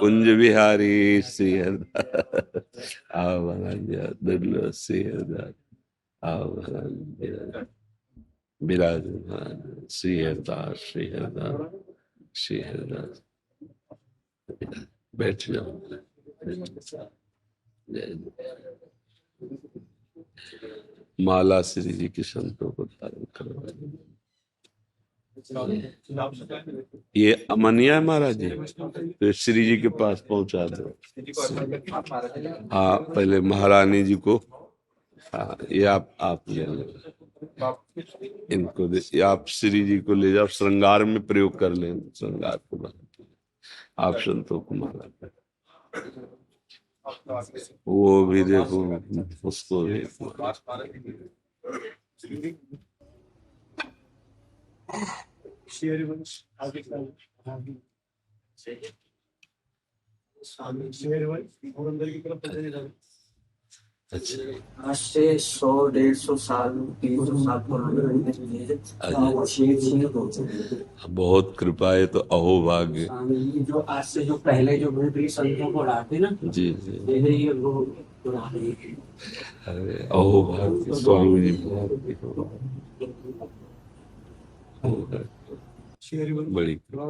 कुंज बिहारी श्री दुर्लभ श्री विराजमान श्री हरदास श्री हरदास श्री हरदास। बैठ जाओ। माला श्री जी के संतों को धारण करवाए। ये अमनिया है महाराज जी, तो श्री जी के पास पहुंचा दो। हाँ, पहले महारानी जी को। हाँ, ये आप ले लो इनको ये आप श्री जी को ले जाओ, श्रृंगार में प्रयोग कर लें। श्रृंगार को आप संतों को माला, वो भी देखो, उसको भी आज से 100-150 साल 300 साल बहुत कृपा है। तो अहो भाग्य जो आज से जो पहले जो भूतरी संतों को लाते ना, जी जी, ये लोग अरे अहो भाग्य स्वामी जी, बड़ी कृपा।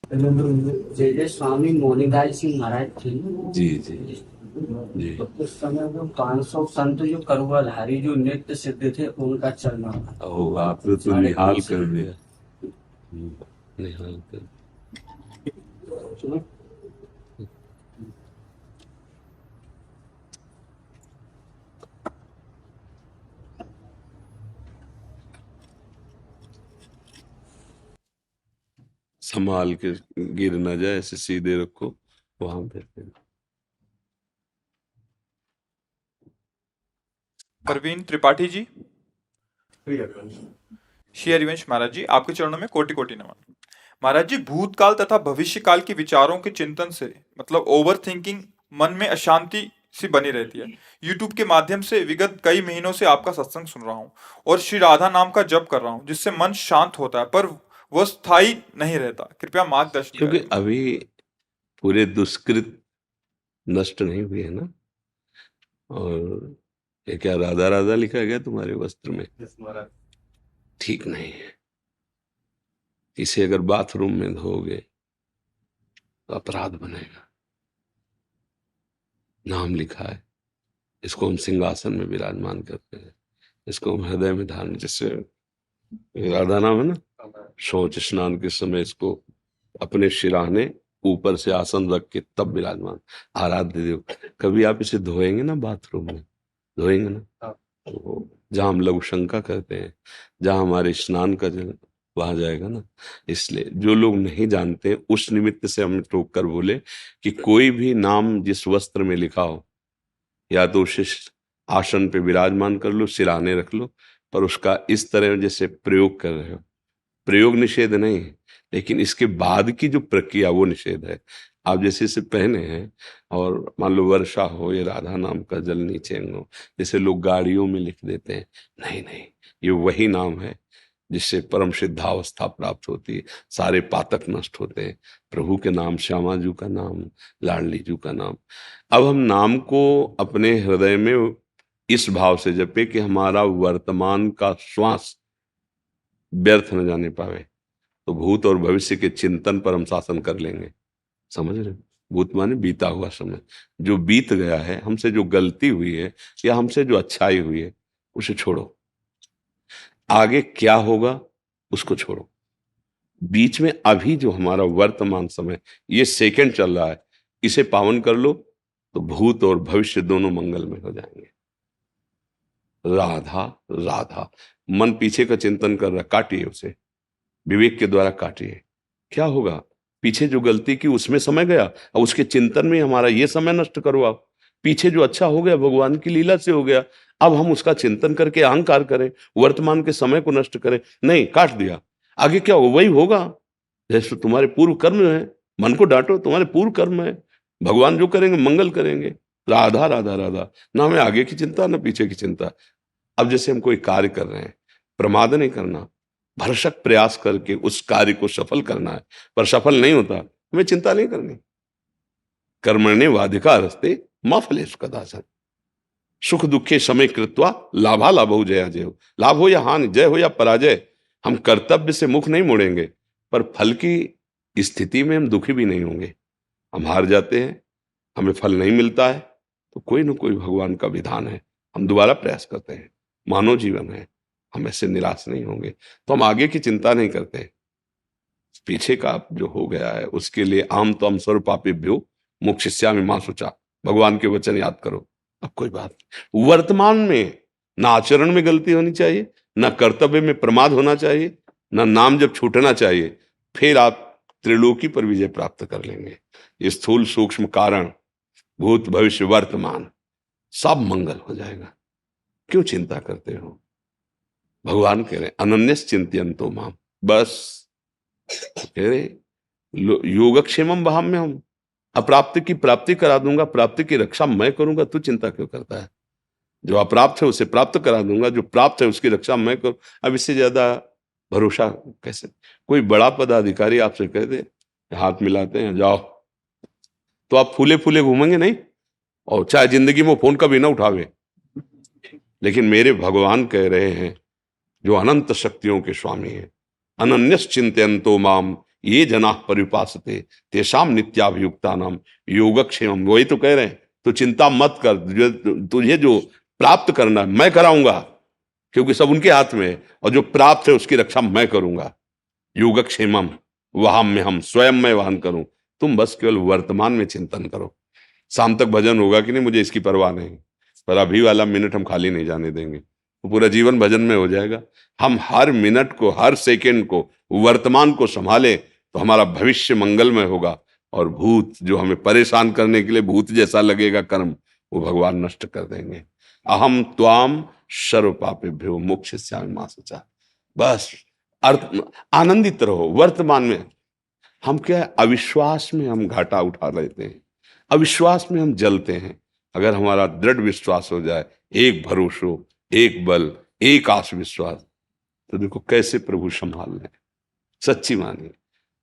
जय जय स्वामी मोनीदास सिंह महाराज थे जी जी जी। तो उस समय जो 500 संत जो करुणाधारी जो नित्य सिद्ध थे उनका चलना। ओह, आपने तो निहाल कर दिया, निहाल कर। संभाल के गिर ना जाए, ऐसे सीधे रखो वहां पे। प्रवीण त्रिपाठी जी, श्री हरिवंश महाराज जी, आपके चरणों में कोटि कोटि नमन। महाराज जी, भूतकाल तथा भविष्य काल के विचारों के चिंतन से मतलब ओवर थिंकिंग मन में अशांति सी बनी रहती है। यूट्यूब के माध्यम से विगत कई महीनों से आपका सत्संग सुन रहा हूँ और श्री राधा नाम का जप कर रहा हूँ, जिससे मन शांत होता है, पर वह स्थायी नहीं रहता। कृपया मार्गदर्शन क्योंकि करें। अभी पूरे दुष्कृत नष्ट नहीं हुए है ना। और ये क्या राधा राधा लिखा गया तुम्हारे वस्त्र में? ठीक नहीं है। इसे अगर बाथरूम में धोगे तो अपराध बनेगा। नाम लिखा है, इसको हम सिंहासन में विराजमान करते हैं, इसको हम हृदय में धारण, जैसे राधा नाम है ना, शौच स्नान के समय इसको अपने शिराने ऊपर से आसन रख के तब विराजमान आराध्य देव। कभी आप इसे धोएंगे ना, बाथरूम में धोएंगे ना, तो जहां हम लघु शंका करते हैं, जहां हमारे स्नान का जल वहां जाएगा ना। इसलिए जो लोग नहीं जानते, उस निमित्त से हम टोक कर बोले कि कोई भी नाम जिस वस्त्र में लिखा हो, या तो उसे आसन पे विराजमान कर लो, सिराने रख लो, पर उसका इस तरह जैसे प्रयोग कर रहे हो, प्रयोग निषेध नहीं है, लेकिन इसके बाद की जो प्रक्रिया वो निषेध है। आप जैसे इसे पहने हैं और मान लो वर्षा हो, ये राधा नाम का जल नीचे हो, जैसे लोग गाड़ियों में लिख देते हैं, नहीं नहीं, ये वही नाम है जिससे परम सिद्धावस्था प्राप्त होती है, सारे पातक नष्ट होते हैं। प्रभु के नाम, श्यामा जी का नाम, लाडली जी का नाम। अब हम नाम को अपने हृदय में इस भाव से जपे कि हमारा वर्तमान का श्वास व्यर्थ न जाने पावे, तो भूत और भविष्य के चिंतन पर हम शासन कर लेंगे। समझ रहे? भूत माने बीता हुआ समय, जो बीत गया है, हमसे जो गलती हुई है या हमसे जो अच्छाई हुई है, उसे छोड़ो। आगे क्या होगा उसको छोड़ो। बीच में अभी जो हमारा वर्तमान समय, ये सेकंड चल रहा है, इसे पावन कर लो, तो भूत और भविष्य दोनों मंगल में हो जाएंगे। राधा राधा, मन पीछे का चिंतन कर रहा, काटिए उसे, विवेक के द्वारा काटिए। क्या होगा? पीछे जो गलती की उसमें समय गया, अब उसके चिंतन में हमारा ये समय नष्ट करो आप। पीछे जो अच्छा हो गया भगवान की लीला से हो गया, अब हम उसका चिंतन करके अहंकार करें, वर्तमान के समय को नष्ट करें? नहीं, काट दिया। आगे क्या हो? वही होगा जैसे तुम्हारे पूर्व कर्म है। मन को डांटो, तुम्हारे पूर्व कर्म है, भगवान जो करेंगे मंगल करेंगे। राधा राधा राधा, ना हमें आगे की चिंता ना पीछे की चिंता। अब जैसे हम कोई कार्य कर रहे हैं, प्रमाद नहीं करना, भरसक प्रयास करके उस कार्य को सफल करना है। पर सफल नहीं होता, हमें चिंता नहीं करनी। कर्मण्येवाधिकारस्ते मा फलेषु कदाचन। सुख दुखे समय कृत्वा लाभा लाभो जया जय। लाभ हो या हानि, जय हो या पराजय, हम कर्तव्य से मुख नहीं मोड़ेंगे, पर फल की स्थिति में हम दुखी भी नहीं होंगे। हम हार जाते हैं, हमें फल नहीं मिलता है, तो कोई ना कोई भगवान का विधान है, हम दोबारा प्रयास करते हैं। मानव जीवन है, हम ऐसे निराश नहीं होंगे। तो हम आगे की चिंता नहीं करते, पीछे का जो हो गया है उसके लिए आम तो हम स्वरूपापिभ्यो मोक्षयिष्यामि मा शुचा, भगवान के वचन याद करो। अब कोई बात नहीं। वर्तमान में ना आचरण में गलती होनी चाहिए, ना कर्तव्य में प्रमाद होना चाहिए, ना नाम जब छूटना चाहिए, फिर आप त्रिलोकी पर विजय प्राप्त कर लेंगे। ये स्थूल सूक्ष्म कारण, भूत भविष्य वर्तमान, सब मंगल हो जाएगा। क्यों चिंता करते हो? भगवान कह रहे अनन्यस चिंतयन्तो माम, बस कह रहे योगक्षेमम वहाम्य हम, अप्राप्त की प्राप्ति करा दूंगा, प्राप्ति की रक्षा मैं करूंगा, तू चिंता क्यों करता है? जो अप्राप्त है उसे प्राप्त करा दूंगा, जो प्राप्त है उसकी रक्षा मैं करूं। अब इससे ज्यादा भरोसा कैसे? कोई बड़ा पदाधिकारी आपसे कह दे, हाथ मिलाते हैं जाओ, तो आप फूले फूले घूमेंगे नहीं? और चाहे जिंदगी में फोन कभी ना उठावे। लेकिन मेरे भगवान कह रहे हैं, जो अनंत शक्तियों के स्वामी हैं, अनन्यस चिंतयन्तो माम ये जना परिपासते तेषाम नित्याभियुक्तानाम योगक्षेमम। वही तो कह रहे हैं, तो चिंता मत कर, तुझे जो प्राप्त करना है मैं कराऊंगा, क्योंकि सब उनके हाथ में है, और जो प्राप्त है उसकी रक्षा मैं करूंगा। योगक्षेमम वहां में हम स्वयं मैं वाहन करूं, तुम बस केवल वर्तमान में चिंतन करो। शाम तक भजन होगा कि नहीं मुझे इसकी परवाह नहीं, पर अभी वाला मिनट हम खाली नहीं जाने देंगे, तो पूरा जीवन भजन में हो जाएगा। हम हर मिनट को, हर सेकंड को, वर्तमान को संभाले तो हमारा भविष्य मंगलमय होगा। और भूत जो हमें परेशान करने के लिए भूत जैसा लगेगा कर्म, वो भगवान नष्ट कर देंगे। अहम त्वाम सर्व पापेभ्यो मोक्षयिष्यामि मा शुचा। बस अर्थ आनंदित रहो वर्तमान में। हम क्या है, अविश्वास में हम घाटा उठा लेते हैं, अविश्वास में हम जलते हैं। अगर हमारा दृढ़ विश्वास हो जाए, एक भरोसो, एक बल, एक आस विश्वास, तो देखो कैसे प्रभु संभाल लें। सच्ची मानिए,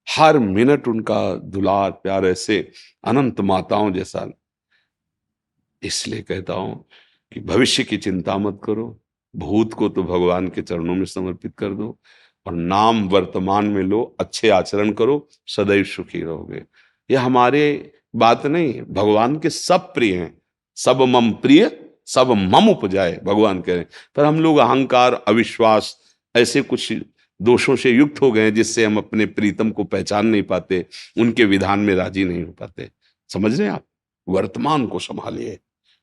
हर मिनट उनका दुलार प्यार ऐसे अनंत माताओं जैसा। इसलिए कहता हूं कि भविष्य की चिंता मत करो, भूत को तो भगवान के चरणों में समर्पित कर दो, और नाम वर्तमान में लो, अच्छे आचरण करो, सदैव सुखी रहोगे। यह हमारे बात नहीं है, भगवान के सब प्रिय हैं। सब मम प्रिय सब मम उपजाए, भगवान कह रहे हैं। पर हम लोग अहंकार, अविश्वास, ऐसे कुछ दोषों से युक्त हो गए जिससे हम अपने प्रीतम को पहचान नहीं पाते, उनके विधान में राजी नहीं हो पाते। समझ रहे हैं आप? वर्तमान को संभालिए,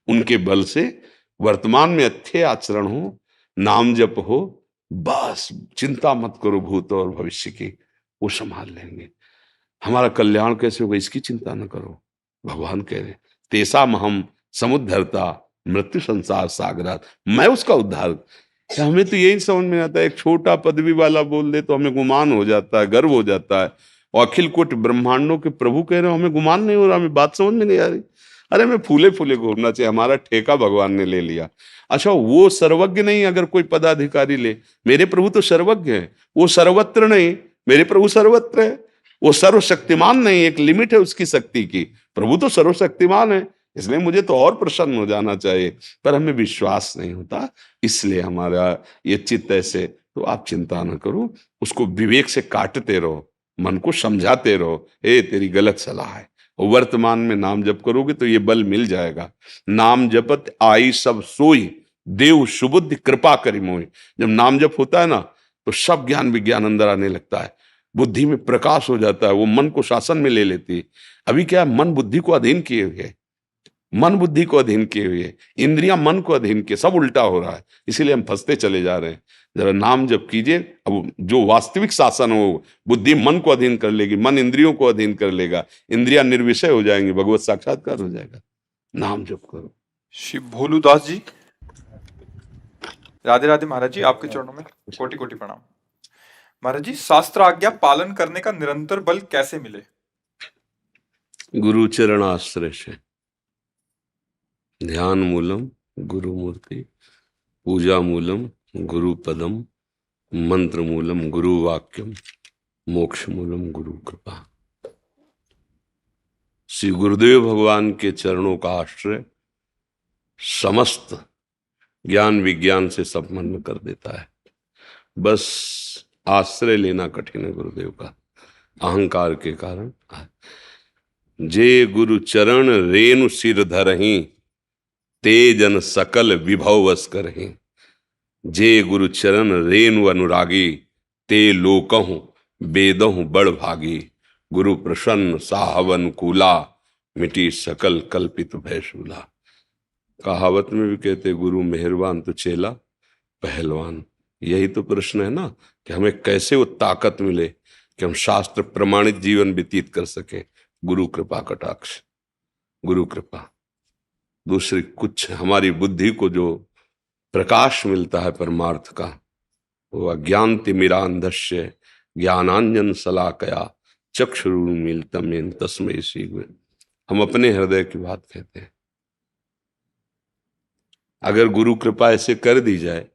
उनके बल से वर्तमान में अच्छे आचरण हो, नाम जप हो, बस चिंता मत करो भूत और भविष्य की, वो संभाल लेंगे। हमारा कल्याण कैसे होगा इसकी चिंता न करो। भगवान कह रहे तेषाम हम समुद्धरता मृत्यु संसार सागरात, मैं उसका उद्धार। हमें तो यही समझ में आता है, एक छोटा पदवी वाला बोल दे तो हमें गुमान हो जाता है, गर्व हो जाता है। और अखिल कोटि ब्रह्मांडों के प्रभु कह रहे हो हमें गुमान नहीं हो रहा, हमें बात समझ में नहीं आ रही। अरे हमें फूले फूले घूमना चाहिए, हमारा ठेका भगवान ने ले लिया। अच्छा वो सर्वज्ञ नहीं, अगर कोई पदाधिकारी ले, मेरे प्रभु तो सर्वज्ञ है, वो सर्वत्र नहीं, मेरे प्रभु सर्वत्र है। वो सर्वशक्तिमान नहीं, एक लिमिट है उसकी शक्ति की, प्रभु तो सर्वशक्तिमान है, इसलिए मुझे तो और प्रसन्न हो जाना चाहिए। पर हमें विश्वास नहीं होता, इसलिए हमारा ये चित्त ऐसे। तो आप चिंता न करो, उसको विवेक से काटते रहो, मन को समझाते रहो, ए तेरी गलत सलाह है। और वर्तमान में नाम जप करोगे तो ये बल मिल जाएगा। नाम जपत आई सब सोई, देव सुबुद्धि कृपा करी मोई। जब नाम जप होता है ना, तो सब ज्ञान विज्ञान अंदर आने लगता है, बुद्धि में प्रकाश हो जाता है, वो मन को शासन में ले लेती है। अभी क्या है, मन बुद्धि को अधीन किए हुए, मन बुद्धि को अधीन किए हुए, इंद्रियां मन को अधीन किए, सब उल्टा हो रहा है, इसीलिए हम फंसते चले जा रहे हैं। जरा नाम जप कीजिए, अब जो वास्तविक शासन हो, बुद्धि मन को अधीन कर लेगी, मन इंद्रियों को अधीन कर लेगा, इंद्रियां निर्विषय हो जाएंगी, भगवत साक्षात्कार हो जाएगा। नाम जप करो। श्री भोलूदास जी, राधे राधे महाराज जी, आपके चरणों में कोटि कोटि प्रणाम। महाराज जी, शास्त्र आज्ञा पालन करने का निरंतर बल कैसे मिले? गुरु चरण आश्रय से, ध्यान मूलम गुरु मूर्ति, पूजा मूलम गुरु पदम, मंत्र मूलम गुरु वाक्यम, मोक्ष मूलम गुरु कृपा। श्री गुरुदेव भगवान के चरणों का आश्रय समस्त ज्ञान विज्ञान से संपन्न कर देता है। बस आश्रय लेना कठिन है गुरुदेव का, अहंकार के कारण। जे गुरु चरण रेणु सिर धरहीं, ते जन सकल विभव वस करहीं। जे गुरु चरण रेणु अनुरागी, ते लोकहु वेदहु बड़ भागी। गुरु प्रसन्न साहब अनुकूला, मिटी सकल कल्पित भय शूला। कहावत में भी कहते गुरु मेहरबान तो चेला पहलवान। यही तो प्रश्न है ना कि हमें कैसे वो ताकत मिले कि हम शास्त्र प्रमाणित जीवन व्यतीत कर सके। गुरु कृपा कटाक्ष, गुरु कृपा। दूसरी कुछ हमारी बुद्धि को जो प्रकाश मिलता है परमार्थ का, वो अज्ञान तिमिरांधस्य ज्ञानांजन शलाकया चक्षुरुन्मीलितं तस्मै श्री गुरवे। हम अपने हृदय की बात कहते हैं। अगर गुरु कृपा ऐसे कर दी जाए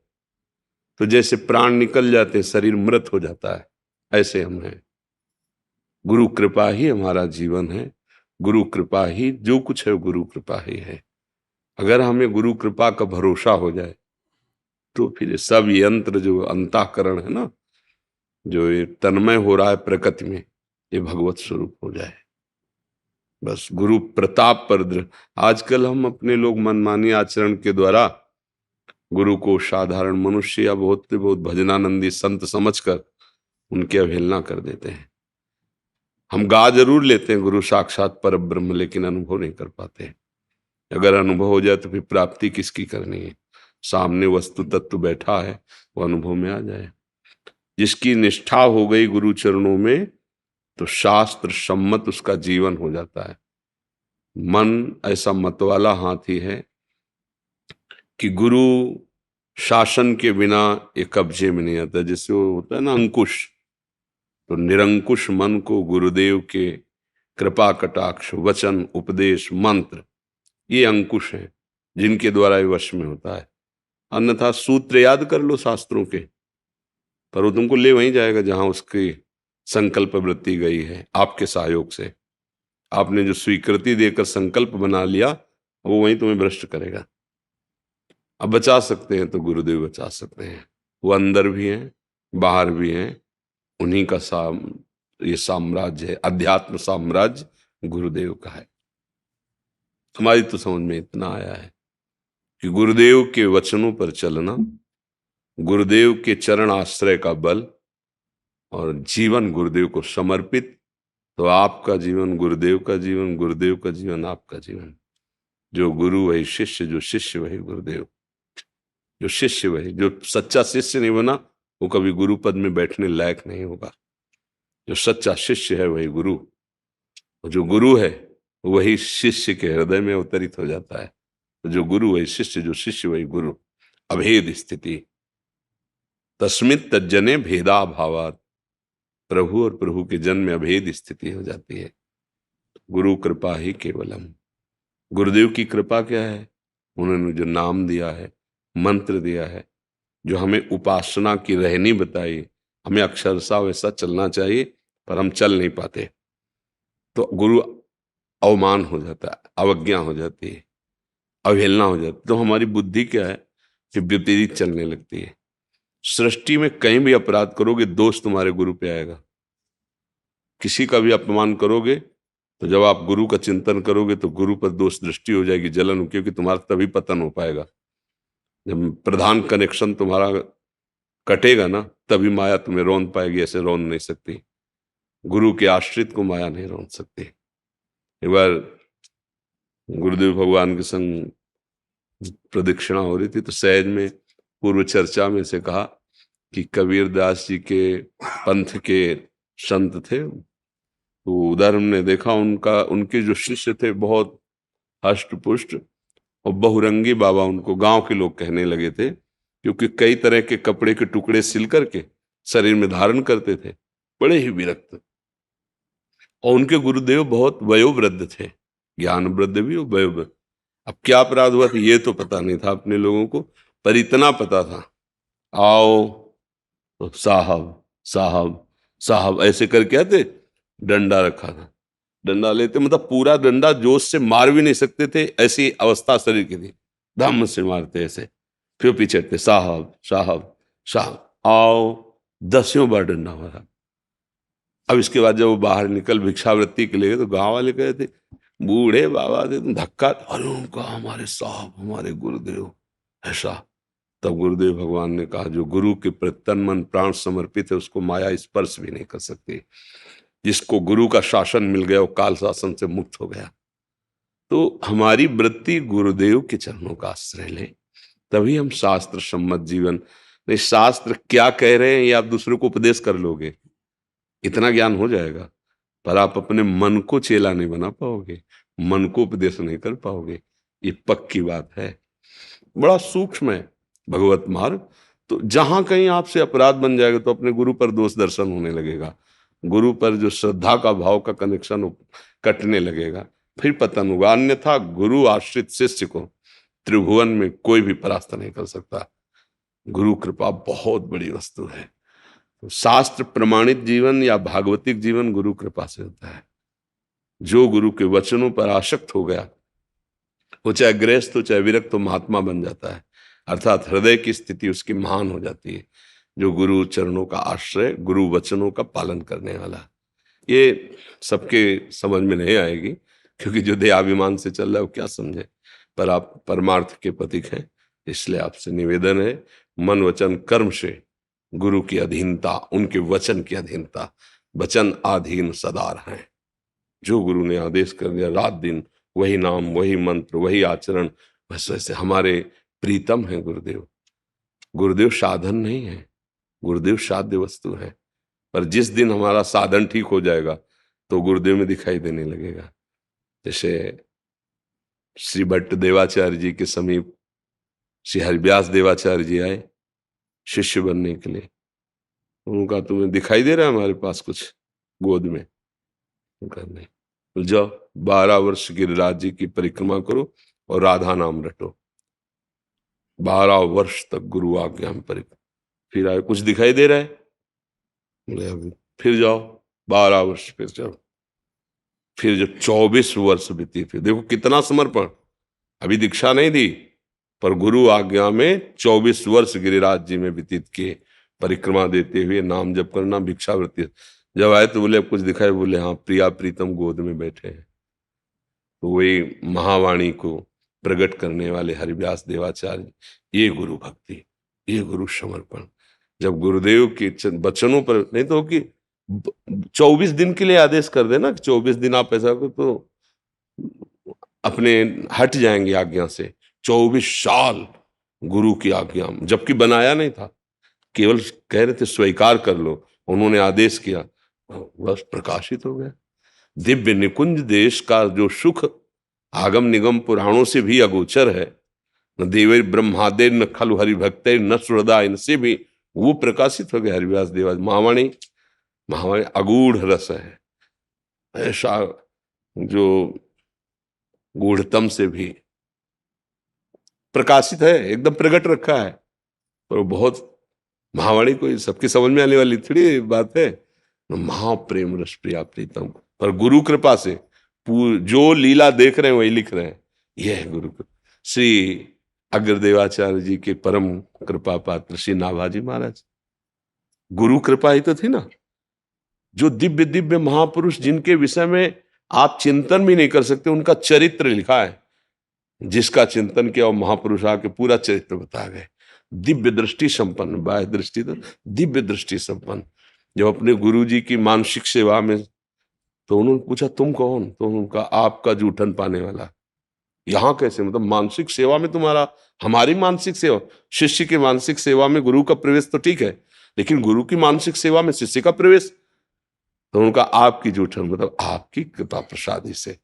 तो जैसे प्राण निकल जाते हैं, शरीर मृत हो जाता है, ऐसे हम हैं। गुरु कृपा ही हमारा जीवन है, गुरु कृपा ही जो कुछ है, गुरु कृपा ही है। अगर हमें गुरु कृपा का भरोसा हो जाए तो फिर सब यंत्र जो अंतःकरण है ना, जो ये तन्मय हो रहा है प्रकृति में, ये भगवत स्वरूप हो जाए। बस गुरु प्रताप पर दृढ़। आजकल हम अपने लोग मनमानी आचरण के द्वारा गुरु को साधारण मनुष्य या बहुत भजनानंदी संत समझकर उनकी अवहेलना कर देते हैं। हम गा जरूर लेते हैं गुरु साक्षात पर ब्रह्म, लेकिन अनुभव नहीं कर पाते। अगर अनुभव हो जाए तो फिर प्राप्ति किसकी करनी है? सामने वस्तु तत्व बैठा है, वो अनुभव में आ जाए। जिसकी निष्ठा हो गई गुरु चरणों में तो शास्त्र सम्मत उसका जीवन हो जाता है। मन ऐसा मतवाला हाथी है कि गुरु शासन के बिना ये कब्जे में नहीं आता। जैसे वो होता है ना अंकुश, तो निरंकुश मन को गुरुदेव के कृपा कटाक्ष वचन उपदेश मंत्र, ये अंकुश हैं जिनके द्वारा ये वश में होता है। अन्यथा सूत्र याद कर लो शास्त्रों के, पर वो तुमको ले वहीं जाएगा जहां उसकी संकल्प वृत्ति गई है। आपके सहयोग से आपने जो स्वीकृति देकर संकल्प बना लिया, वो वहीं तुम्हें भ्रष्ट करेगा। अब बचा सकते हैं तो गुरुदेव बचा सकते हैं। वो अंदर भी हैं, बाहर भी हैं। उन्हीं का ये साम्राज्य है, अध्यात्म साम्राज्य गुरुदेव का है। हमारी तो समझ में इतना आया है कि गुरुदेव के वचनों पर चलना, गुरुदेव के चरण आश्रय का बल और जीवन गुरुदेव को समर्पित, तो आपका जीवन गुरुदेव का जीवन, गुरुदेव का जीवन आपका जीवन। जो गुरु वही शिष्य, जो शिष्य वही गुरुदेव। जो शिष्य वही, जो सच्चा शिष्य नहीं बना वो कभी गुरु पद में बैठने लायक नहीं होगा। जो सच्चा शिष्य है वही गुरु, और जो गुरु है वही शिष्य के हृदय में अवतरित हो जाता है। तो जो गुरु वही शिष्य, जो शिष्य वही गुरु। अभेद स्थिति तस्मित् तज्जने भेदा भावात्। प्रभु और प्रभु के जन में अभेद स्थिति हो जाती है। गुरु कृपा ही केवलम। गुरुदेव की कृपा क्या है? उन्होंने जो नाम दिया है, मंत्र दिया है, जो हमें उपासना की रहनी बताई, हमें अक्षरशः वैसा चलना चाहिए, पर हम चल नहीं पाते, तो गुरु अवमान हो जाता है, अवज्ञा हो जाती है, अवहेलना हो जाती है। तो हमारी बुद्धि क्या है कि विपरीत चलने लगती है। सृष्टि में कहीं भी अपराध करोगे, दोष तुम्हारे गुरु पे आएगा। किसी का भी अपमान करोगे तो जब आप गुरु का चिंतन करोगे तो गुरु पर दोष दृष्टि हो जाएगी, जलन, क्योंकि तुम्हारा तभी पतन हो पाएगा। जब प्रधान कनेक्शन तुम्हारा कटेगा ना, तभी माया तुम्हें रौंद पाएगी, ऐसे रौंद नहीं सकती। गुरु के आश्रित को माया नहीं रौंद सकती। एक बार गुरुदेव भगवान के संग प्रदक्षिणा हो रही थी, तो सहज में पूर्व चर्चा में से कहा कि कबीर दास जी के पंथ के संत थे, तो उधर हमने देखा उनके जो शिष्य थे बहुत हष्ट पुष्ट और बहुरंगी बाबा, उनको गांव के लोग कहने लगे थे, क्योंकि कई तरह के कपड़े के टुकड़े सिल करके शरीर में धारण करते थे, बड़े ही विरक्त। और उनके गुरुदेव बहुत वयोवृद्ध थे, ज्ञान वृद्ध भी और वयोवृद्ध। अब क्या अपराध हुआ था ये तो पता नहीं था अपने लोगों को, पर इतना पता था, आओ तो साहब साहब साहब ऐसे करके आते, डंडा रखा था, डंडा लेते, मतलब पूरा डंडा जोश से मार भी नहीं सकते थे, ऐसी अवस्था शरीर की थी, धम्म से मारते ऐसे, फिर पीछे हटते, साहब साहब साहब, आओ, 10 बार डंडा मारा। अब इसके बाद जब वो बाहर निकल भिक्षावृत्ति के लिए, तो गांव वाले कहे थे, बूढ़े बाबा थे, तुम धक्का, अरे उनका हमारे साहब, हमारे गुरुदेव, ऐसा। तब गुरुदेव भगवान ने कहा, जो गुरु के प्रति तन मन प्राण समर्पित है उसको माया स्पर्श भी नहीं कर सकती। जिसको गुरु का शासन मिल गया वो काल शासन से मुक्त हो गया। तो हमारी वृत्ति गुरुदेव के चरणों का आश्रय ले, तभी हम शास्त्र सम्मत जीवन, नहीं शास्त्र क्या कह रहे हैं ये आप दूसरों को उपदेश कर लोगे, इतना ज्ञान हो जाएगा, पर आप अपने मन को चेला नहीं बना पाओगे, मन को उपदेश नहीं कर पाओगे। ये पक्की बात है, बड़ा सूक्ष्म है भगवत मार्ग। तो जहां कहीं आपसे अपराध बन जाएगा तो अपने गुरु पर दोष दर्शन होने लगेगा, गुरु पर जो श्रद्धा का भाव का कनेक्शन कटने लगेगा, फिर पतन होगा। अन्यथा गुरु आश्रित शिष्य को त्रिभुवन में कोई भी परास्त नहीं कर सकता। गुरु कृपा बहुत बड़ी वस्तु है। तो शास्त्र प्रमाणित जीवन या भागवतिक जीवन गुरु कृपा से होता है। जो गुरु के वचनों पर आसक्त हो गया, वो चाहे गृहस्थ हो चाहे विरक्त हो, महात्मा बन जाता है, अर्थात हृदय की स्थिति उसकी महान हो जाती है। जो गुरु चरणों का आश्रय, गुरु वचनों का पालन करने वाला, ये सबके समझ में नहीं आएगी, क्योंकि जो देहाभिमान से चल रहा है वो क्या समझे, पर आप परमार्थ के प्रतीक हैं, इसलिए आपसे निवेदन है, मन वचन कर्म से गुरु की अधीनता, उनके वचन की अधीनता, वचन आधीन सदार हैं। जो गुरु ने आदेश कर दिया, रात दिन वही नाम, वही मंत्र, वही आचरण, बस वैसे हमारे प्रीतम हैं गुरुदेव। गुरुदेव साधन नहीं है, गुरुदेव साध्य वस्तु है। पर जिस दिन हमारा साधन ठीक हो जाएगा तो गुरुदेव में दिखाई देने लगेगा। जैसे श्री भट्ट देवाचार्य जी के समीप श्री हरिव्यास देवाचार्य जी आए शिष्य बनने के लिए, उनका तुम्हें दिखाई दे रहा है हमारे पास कुछ गोद में? उनका नहीं। तो जाओ 12 वर्ष गिरिराज जी की परिक्रमा करो और राधा नाम रटो, 12 वर्ष तक गुरु आज्ञा में परिक्रमा। फिर आए, कुछ दिखाई दे रहा है? बोले अभी। फिर जाओ 12 वर्ष, फिर जाओ, फिर जो 24 वर्ष बीती, फिर देखो कितना समर्पण। अभी दीक्षा नहीं दी, पर गुरु आज्ञा में 24 वर्ष गिरिराज जी में व्यतीत किए, परिक्रमा देते हुए नाम जप करना, भिक्षावृत्ति। जब आए तो बोले कुछ दिखाए? बोले हाँ, प्रिया प्रीतम गोद में बैठे हैं। तो वही महावाणी को प्रकट करने वाले हरिव्यास देवाचार्य, ये गुरु भक्ति, ये गुरु समर्पण। जब गुरुदेव के वचनों पर, नहीं तो कि 24 दिन के लिए आदेश कर देना कि 24 दिन आप ऐसा करो, तो अपने हट जाएंगे आज्ञा से। 24 साल गुरु की आज्ञा, जबकि बनाया नहीं था, केवल कह रहे थे स्वीकार कर लो, उन्होंने आदेश किया, बस प्रकाशित हो गया। दिव्य निकुंज देश का जो सुख आगम निगम पुराणों से भी अगोचर है, न देव ब्रह्मादे न खलु हरिभक्त न सुहृदा, इनसे भी वो प्रकाशित हो गया। हरिव्यास देवा महावाणी, महावाणी अगूढ़ रस है, ऐसा जो गूढ़तम से भी प्रकाशित है, एकदम प्रकट रखा है। पर बहुत महावाणी कोई सबकी समझ में आने वाली थोड़ी बात है। महाप्रेम रस प्रिया प्रीतम, पर गुरु कृपा से जो लीला देख रहे हैं वही लिख रहे हैं। यह है गुरु कृपा। श्री अग्रदेवाचार्य जी के परम कृपा पात्र श्री नाभाजी महाराज, गुरु कृपा ही तो थी ना। जो दिव्य दिव्य महापुरुष जिनके विषय में आप चिंतन भी नहीं कर सकते, उनका चरित्र लिखा है। जिसका चिंतन किया वो महापुरुष आके पूरा चरित्र बता गए। दिव्य दृष्टि संपन्न, बाह्य दृष्टि तो दिव्य दृष्टि संपन्न। जब अपने गुरु जी की मानसिक सेवा में, तो उन्होंने पूछा तुम कौन? तो उनका आपका जूठन पाने वाला। यहाँ कैसे? मतलब मानसिक सेवा में तुम्हारा, हमारी मानसिक सेवा, शिष्य की मानसिक सेवा में गुरु का प्रवेश तो ठीक है, लेकिन गुरु की मानसिक सेवा में शिष्य का प्रवेश? तो उनका आपकी जूठन मतलब आपकी कृपा प्रसादी से।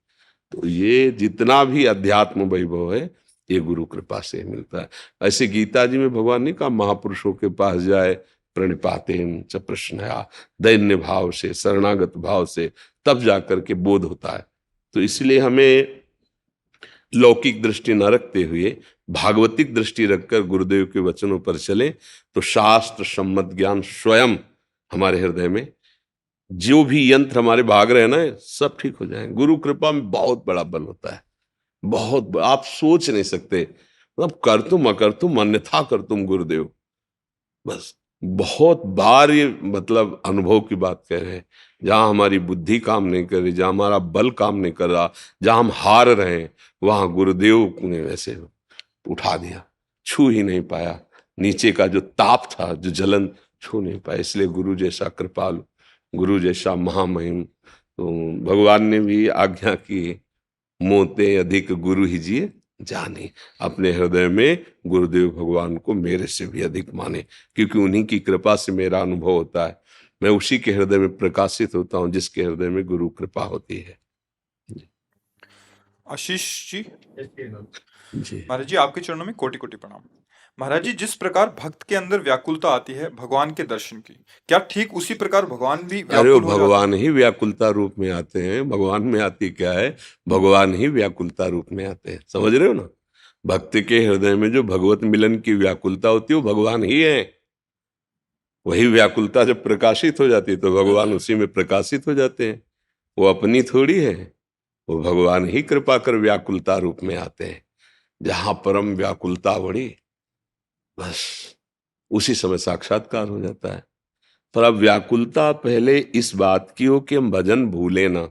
तो ये जितना भी अध्यात्म वैभव है ये गुरु कृपा से मिलता है। ऐसे गीता जी में भगवान ने कहा महापुरुषों के पास जाए, प्रणिपातेन च प्रश्नया, दैन्य भाव से, शरणागत भाव से, तब जाकर के बोध होता है। तो इसलिए हमें लौकिक दृष्टि न रखते हुए भागवतिक दृष्टि रखकर गुरुदेव के वचनों पर चले तो शास्त्र सम्मत ज्ञान स्वयं हमारे हृदय में, जो भी यंत्र हमारे भाग रहे हैं ना, सब ठीक हो जाएंगे। गुरु कृपा में बहुत बड़ा बल होता है, बहुत आप सोच नहीं सकते। मतलब कर तुम अकर तुम अन्यथा कर तुम गुरुदेव, बस बहुत बार ये मतलब अनुभव की बात कह रहे हैं। जहां हमारी बुद्धि काम नहीं कर रही, जहां हमारा बल काम नहीं कर रहा, जहां हम हार रहे हैं, वहां गुरुदेव ने वैसे उठा दिया, छू ही नहीं पाया। नीचे का जो ताप था, जो जलन, छू नहीं पाया। इसलिए गुरु जैसा कृपालु, गुरु जैसा महामहिम, तो भगवान ने भी आज्ञा की, मोते अधिक गुरु ही जिए जाने। अपने हृदय में गुरुदेव भगवान को मेरे से भी अधिक माने, क्योंकि उन्हीं की कृपा से मेरा अनुभव होता है। मैं उसी के हृदय में प्रकाशित होता हूं जिसके हृदय में गुरु कृपा होती है। आशीष जी, जी महाराज जी आपके चरणों में कोटि कोटि प्रणाम। महाराज जी, जिस प्रकार भक्त के अंदर व्याकुलता आती है भगवान के दर्शन की, क्या ठीक उसी प्रकार भगवान भी अरे वो व्याकुल हो जाते भगवान ही व्याकुलता रूप में आते हैं। भगवान में आती क्या है, भगवान ही व्याकुलता रूप में आते हैं। समझ रहे हो ना? भक्त के हृदय में जो भगवत मिलन की व्याकुलता होती है वो भगवान ही है। वही व्याकुलता जब प्रकाशित हो जाती है तो भगवान उसी में प्रकाशित हो जाते हैं। वो अपनी थोड़ी है, वो भगवान ही कृपा कर व्याकुलता रूप में आते हैं। जहां परम व्याकुलता बढ़ी, बस उसी समय साक्षात्कार हो जाता है। पर अब व्याकुलता पहले इस बात की हो कि हम भजन भूले ना,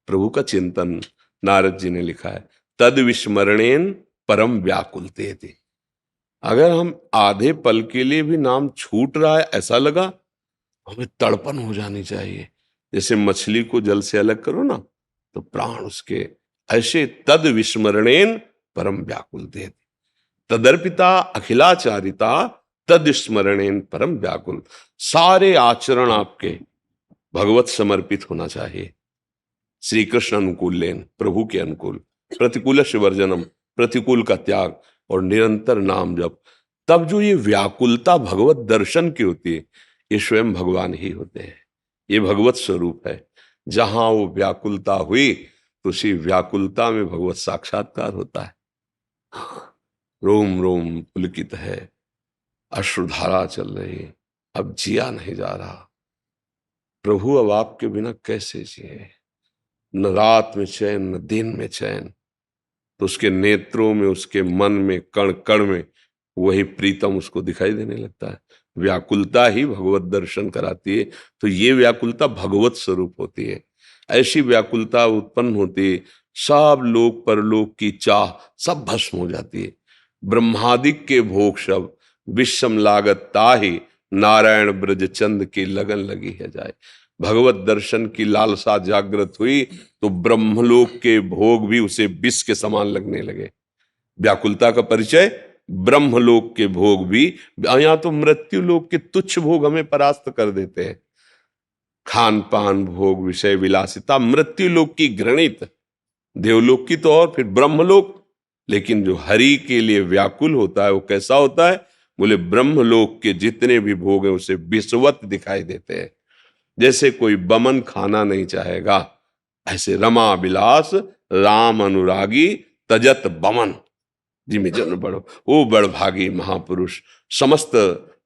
प्रभु का चिंतन। नारद जी ने लिखा है, तद विस्मरणेन परम व्याकुलते थे। अगर हम आधे पल के लिए भी नाम छूट रहा है, ऐसा लगा, हमें तड़पन हो जानी चाहिए। जैसे मछली को जल से अलग करो ना तो प्राण उसके, ऐसे तद विस्मरणेन परम व्याकुलते थे। तदर्पिता अखिलाचारिता तद स्मरणेन परम व्याकुल। सारे आचरण आपके भगवत समर्पित होना चाहिए। श्री कृष्ण अनुकूल लेन, प्रभु के अनुकूल, प्रतिकूल वर्जनम, प्रतिकूल का त्याग, और निरंतर नाम जप। तब जो ये व्याकुलता भगवत दर्शन की होती है, ये स्वयं भगवान ही होते हैं। ये भगवत स्वरूप है। जहां वो व्याकुलता हुई तो उसी व्याकुलता में भगवत साक्षात्कार होता है। रोम रोम पुलकित है, अश्रुधारा चल रही, अब जिया नहीं जा रहा। प्रभु अब आपके बिना कैसे जिए? न रात में चैन, न दिन में चैन। तो उसके नेत्रों में, उसके मन में, कण कण में वही प्रीतम उसको दिखाई देने लगता है। व्याकुलता ही भगवत दर्शन कराती है। तो ये व्याकुलता भगवत स्वरूप होती है। ऐसी व्याकुलता उत्पन्न होती है, सब लोक परलोक की चाह सब भस्म हो जाती है। ब्रह्मादिक के भोग सब विषम लागत ताहि, नारायण ब्रज चंद की लगन लगी है जाए। भगवत दर्शन की लालसा जागृत हुई तो ब्रह्मलोक के भोग भी उसे विष के समान लगने लगे। व्याकुलता का परिचय ब्रह्मलोक के भोग भी, यहां तो मृत्यु लोक के तुच्छ भोग हमें परास्त कर देते हैं। खान पान भोग विषय विलासिता मृत्यु लोक की घृणित, देवलोक की तो और फिर ब्रह्मलोक। लेकिन जो हरि के लिए व्याकुल होता है वो कैसा होता है? बोले ब्रह्मलोक के जितने भी भोग हैं उसे विषवत दिखाई देते हैं। जैसे कोई बमन खाना नहीं चाहेगा, ऐसे रमा विलास राम अनुरागी तजत बमन। जिमे जन बड़ो, वो बड़ भागी महापुरुष समस्त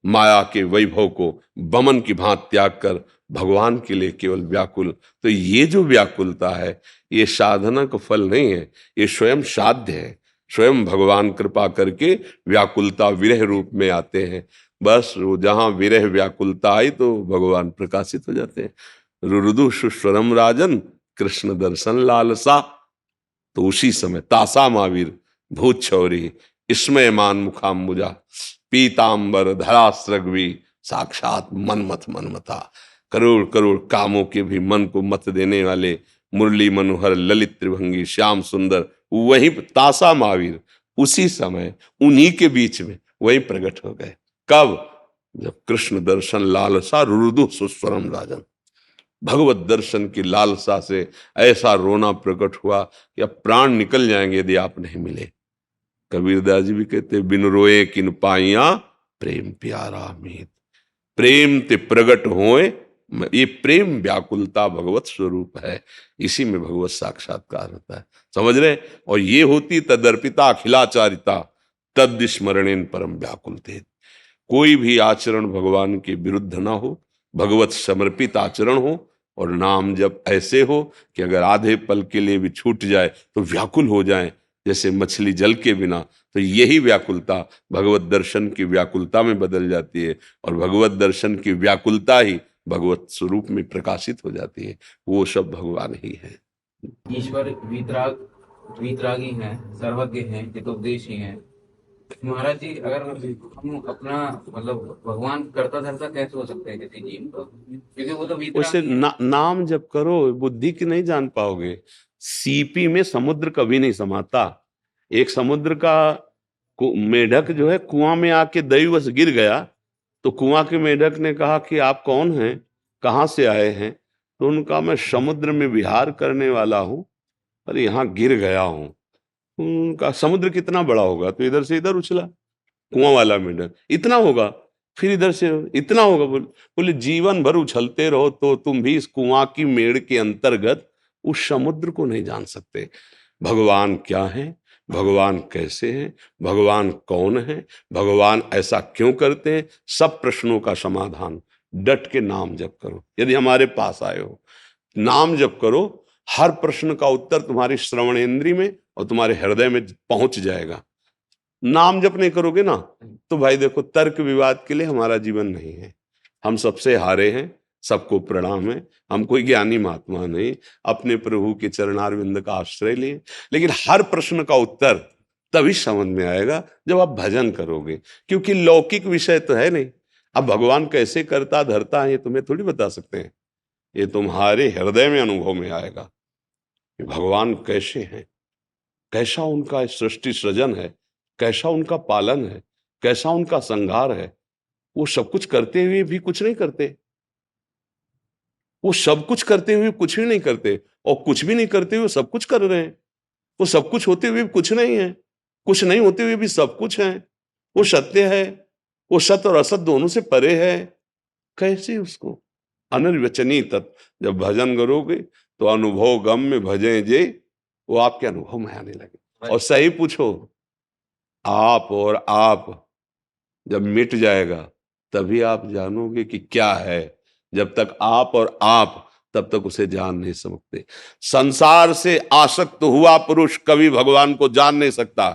माया के वैभव को बमन की भांति त्याग कर भगवान के लिए केवल व्याकुल। तो ये जो व्याकुलता है ये साधना का फल नहीं है, ये स्वयं साध्य है। स्वयं भगवान कृपा करके व्याकुलता विरह रूप में आते हैं। बस वो जहां विरह व्याकुलता आई तो भगवान प्रकाशित हो जाते हैं। रुरुदु सुस्वरम राजन कृष्ण दर्शन लालसा। तो उसी समय तासा महावीर भूत छौरी इसमय मान मुखाम्बुजा पीतांबर धरा सृग्वी साक्षात मनमथ मनमथा। करोड़ करोड़ कामों के भी मन को मत देने वाले मुरली मनोहर ललित त्रिभंगी श्याम सुंदर वही तासा महावीर उसी समय उन्हीं के बीच में वही प्रकट हो गए। कब? जब कृष्ण दर्शन लालसा रुरुदु सुस्वरम राजन। भगवत दर्शन की लालसा से ऐसा रोना प्रकट हुआ कि अब प्राण निकल जाएंगे यदि आप नहीं मिले। कबीरदास जी भी कहते, बिन रोए किन पाइया प्रेम प्यारा मीत। प्रेम ते प्रगट होए, ये प्रेम व्याकुलता भगवत स्वरूप है। इसी में भगवत साक्षात्कार होता है। समझ रहे? और ये होती तदर्पिता अखिलाचारिता, तद स्मरणेन परम व्याकुलते। कोई भी आचरण भगवान के विरुद्ध ना हो, भगवत समर्पित आचरण हो, और नाम जब ऐसे हो कि अगर आधे पल के लिए भी छूट जाए तो व्याकुल हो जाए, जैसे मछली जल के बिना। तो यही व्याकुलता भगवत दर्शन की व्याकुलता में बदल जाती है, और भगवत दर्शन की व्याकुलता ही भगवत स्वरूप में प्रकाशित हो जाती है। वो सब भगवान ही है। ईश्वर वीतरागी हैं, सर्वज्ञ हैं, हितोपदेशी हैं। महाराज जी, अगर हम अपना मतलब भगवान करता धरता कैसे हो सकते हैं किसी जीव का, क्योंकि वो तो उसे वीतरागी हैं। नाम जब करो बुद्धि की नहीं जान पाओगे। सीपी में समुद्र कभी नहीं समाता। एक समुद्र का मेढक जो है कुआं में आके दैवश गिर गया, तो कुआं के मेढक ने कहा कि आप कौन हैं, कहाँ से आए हैं? तो उनका मैं समुद्र में विहार करने वाला हूँ और यहाँ गिर गया हूँ। उनका समुद्र कितना बड़ा होगा? तो इधर से इधर उछला कुआं वाला मेंढक, इतना होगा। फिर इधर से इतना होगा। बोले जीवन भर उछलते रहो तो तुम भी इस कुआं की मेड़ के अंतर्गत उस समुद्र को नहीं जान सकते। भगवान क्या है, भगवान कैसे हैं, भगवान कौन है, भगवान ऐसा क्यों करते हैं, सब प्रश्नों का समाधान डट के नाम जप करो। यदि हमारे पास आए हो, नाम जप करो, हर प्रश्न का उत्तर तुम्हारी श्रवणेंद्री में और तुम्हारे हृदय में पहुंच जाएगा। नाम जप नहीं करोगे ना, तो भाई देखो, तर्क विवाद के लिए हमारा जीवन नहीं है। हम सबसे हारे हैं, सबको प्रणाम है। हम कोई ज्ञानी महात्मा नहीं, अपने प्रभु के चरणारविंद का आश्रय लिए। लेकिन हर प्रश्न का उत्तर तभी समझ में आएगा जब आप भजन करोगे, क्योंकि लौकिक विषय तो है नहीं। अब भगवान कैसे करता धरता है ये तुम्हें थोड़ी बता सकते हैं, ये तुम्हारे हृदय में अनुभव में आएगा कि भगवान कैसे हैं, कैसा उनका सृष्टि सृजन है, कैसा उनका पालन है, कैसा उनका संहार है। वो सब कुछ करते हुए भी कुछ नहीं करते, वो सब कुछ करते हुए कुछ भी नहीं करते, और कुछ भी नहीं करते हुए सब कुछ कर रहे हैं। वो सब कुछ होते हुए भी कुछ नहीं है, कुछ नहीं होते हुए भी सब कुछ है। वो सत्य है, वो सत्य और असत दोनों से परे है। कैसे उसको अनिर्वचनीय तत्व जब भजन करोगे तो अनुभव गम में भजे जे, वो आपके अनुभव में आने लगे। और सही पूछो, आप और आप जब मिट जाएगा तभी आप जानोगे कि क्या है। जब तक आप और आप, तब तक उसे जान नहीं सकते। संसार से आसक्त हुआ पुरुष कभी भगवान को जान नहीं सकता,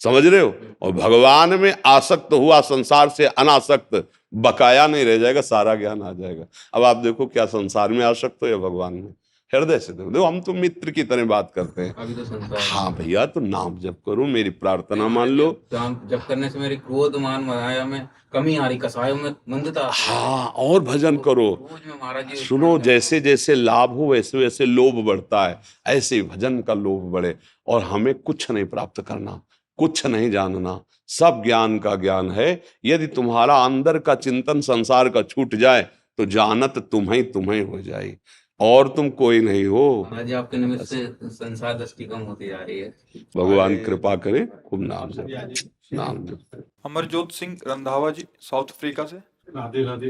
समझ रहे हो? और भगवान में आसक्त हुआ संसार से अनासक्त बकाया नहीं रह जाएगा, सारा ज्ञान आ जाएगा। अब आप देखो, क्या संसार में आसक्त हो या भगवान में? हृदय से देखो। हम तो मित्र की तरह बात करते हैं। अभी तो संसार। हाँ भैया, तो नाम जप करो, मेरी प्रार्थना मान लो। जब करने से मेरी क्रोध मान माया में कमी आ रही, कसायों में मंदता। हाँ, और भजन करो। रोज में महाराज जी सुनो, जैसे जैसे लाभ हो वैसे वैसे लोभ बढ़ता है, ऐसे ही भजन का लोभ बढ़े। और हमें कुछ नहीं प्राप्त करना, कुछ नहीं जानना, सब ज्ञान का ज्ञान है। यदि तुम्हारा अंदर का चिंतन संसार का छूट जाए तो जानत तुम्हें हो जाए, और तुम कोई नहीं हो। महाराज जी, आपके निमित्त से संसार दृष्टि कम होती जा रही है। भगवान कृपा करे, खूब नाम जप, नाम जप। अमरजोत सिंह रंधावा जी, साउथ अफ्रीका से। राधे राधे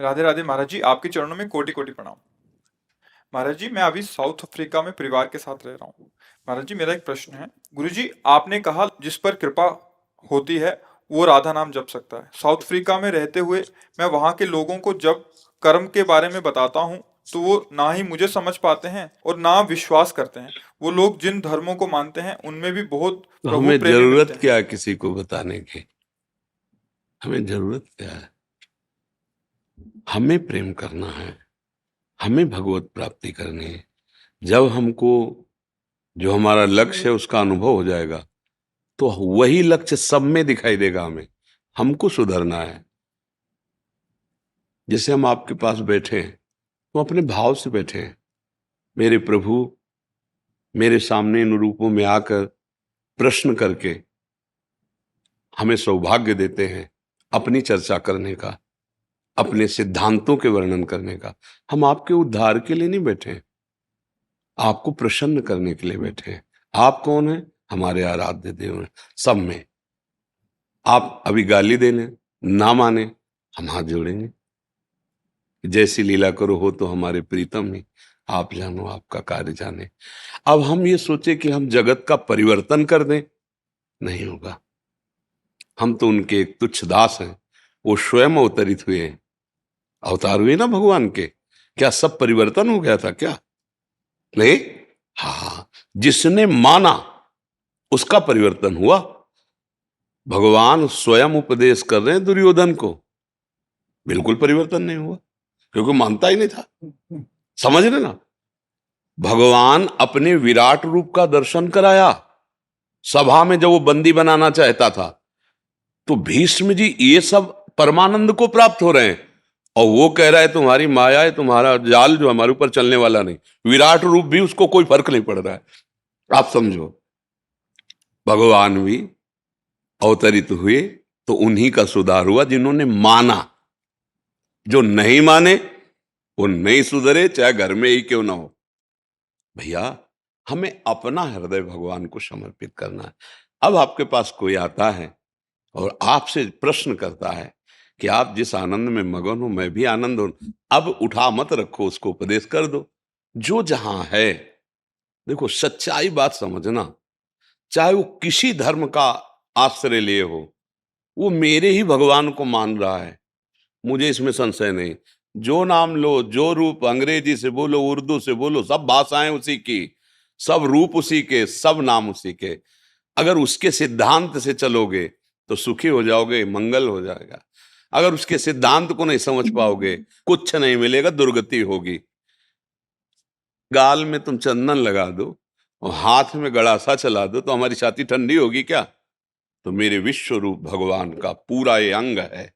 राधे राधे महाराज जी, आपके चरणों में कोटि कोटि प्रणाम। महाराज जी, मैं अभी साउथ अफ्रीका में परिवार के साथ रह रहा हूँ। महाराज जी, मेरा एक प्रश्न है। गुरुजी, आपने कहा जिस पर कृपा होती है वो राधा नाम जप सकता है। साउथ अफ्रीका में रहते हुए मैं वहाँ के लोगों को जब कर्म के बारे में बताता हूँ तो वो ना ही मुझे समझ पाते हैं और ना विश्वास करते हैं। वो लोग जिन धर्मों को मानते हैं उनमें भी बहुत प्रभु हमें प्रेमी जरूरत मिलते हैं। क्या है किसी को बताने की? हमें जरूरत क्या है? हमें प्रेम करना है, हमें भगवत प्राप्ति करनी है। जब हमको जो हमारा लक्ष्य है उसका अनुभव हो जाएगा तो वही लक्ष्य सब में दिखाई देगा। हमें हमको सुधरना है। जैसे हम आपके पास बैठे हैं, तो अपने भाव से बैठे हैं। मेरे प्रभु मेरे सामने इन रूपों में आकर प्रश्न करके हमें सौभाग्य देते हैं अपनी चर्चा करने का, अपने सिद्धांतों के वर्णन करने का। हम आपके उद्धार के लिए नहीं बैठे हैं, आपको प्रसन्न करने के लिए बैठे हैं। आप कौन हैं? हमारे आराध्य देव हैं सब में। आप अभी गाली दे लें, ना माने, हम हाथ जोड़ेंगे। जैसी लीला करो हो तो हमारे प्रीतम ही, आप जानो आपका कार्य जाने। अब हम ये सोचे कि हम जगत का परिवर्तन कर दें, नहीं होगा। हम तो उनके एक तुच्छ दास हैं। वो स्वयं अवतरित हुए हैं, अवतार हुए ना भगवान के। क्या सब परिवर्तन हो गया था क्या? नहीं। हाँ, जिसने माना उसका परिवर्तन हुआ। भगवान स्वयं उपदेश कर रहे हैं दुर्योधन को, बिल्कुल परिवर्तन नहीं हुआ, क्योंकि मानता ही नहीं था। समझ रहे ना? भगवान अपने विराट रूप का दर्शन कराया सभा में, जब वो बंदी बनाना चाहता था। तो भीष्म जी ये सब परमानंद को प्राप्त हो रहे हैं, और वो कह रहा है तुम्हारी माया है, तुम्हारा जाल जो हमारे ऊपर चलने वाला नहीं। विराट रूप भी उसको कोई फर्क नहीं पड़ रहा है। आप समझो, भगवान भी अवतरित हुए तो उन्हीं का सुधार हुआ जिन्होंने माना। जो नहीं माने वो नहीं सुधरे, चाहे घर में ही क्यों ना हो। भैया, हमें अपना हृदय भगवान को समर्पित करना है। अब आपके पास कोई आता है और आपसे प्रश्न करता है कि आप जिस आनंद में मगन हो मैं भी आनंद हूं, अब उठा मत रखो, उसको उपदेश कर दो जो जहां है। देखो, सच्चाई बात समझना, चाहे वो किसी धर्म का आश्रय लिए हो, वो मेरे ही भगवान को मान रहा है, मुझे इसमें संशय नहीं। जो नाम लो, जो रूप, अंग्रेजी से बोलो, उर्दू से बोलो, सब भाषाएं उसी की, सब रूप उसी के, सब नाम उसी के। अगर उसके सिद्धांत से चलोगे तो सुखी हो जाओगे, मंगल हो जाएगा। अगर उसके सिद्धांत को नहीं समझ पाओगे, कुछ नहीं मिलेगा, दुर्गति होगी। गाल में तुम चंदन लगा दो और हाथ में गड़ासा चला दो तो हमारी छाती ठंडी होगी क्या? तो मेरे विश्व रूप भगवान का पूरा ये अंग है,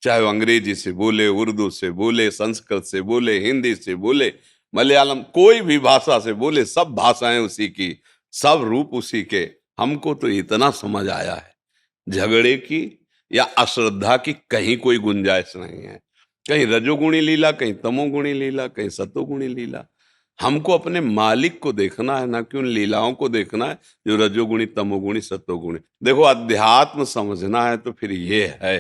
चाहे वो अंग्रेजी से बोले, उर्दू से बोले, संस्कृत से बोले, हिंदी से बोले, मलयालम, कोई भी भाषा से बोले, सब भाषाएं उसी की, सब रूप उसी के। हमको तो इतना समझ आया है, झगड़े की या अश्रद्धा की कहीं कोई गुंजाइश नहीं है। कहीं रजोगुणी लीला, कहीं तमोगुणी लीला, कहीं सतोगुणी लीला। हमको अपने मालिक को देखना है, ना कि उन लीलाओं को देखना है जो रजोगुणी, तमोगुणी, सतोगुणी। देखो, अध्यात्म समझना है तो फिर ये है,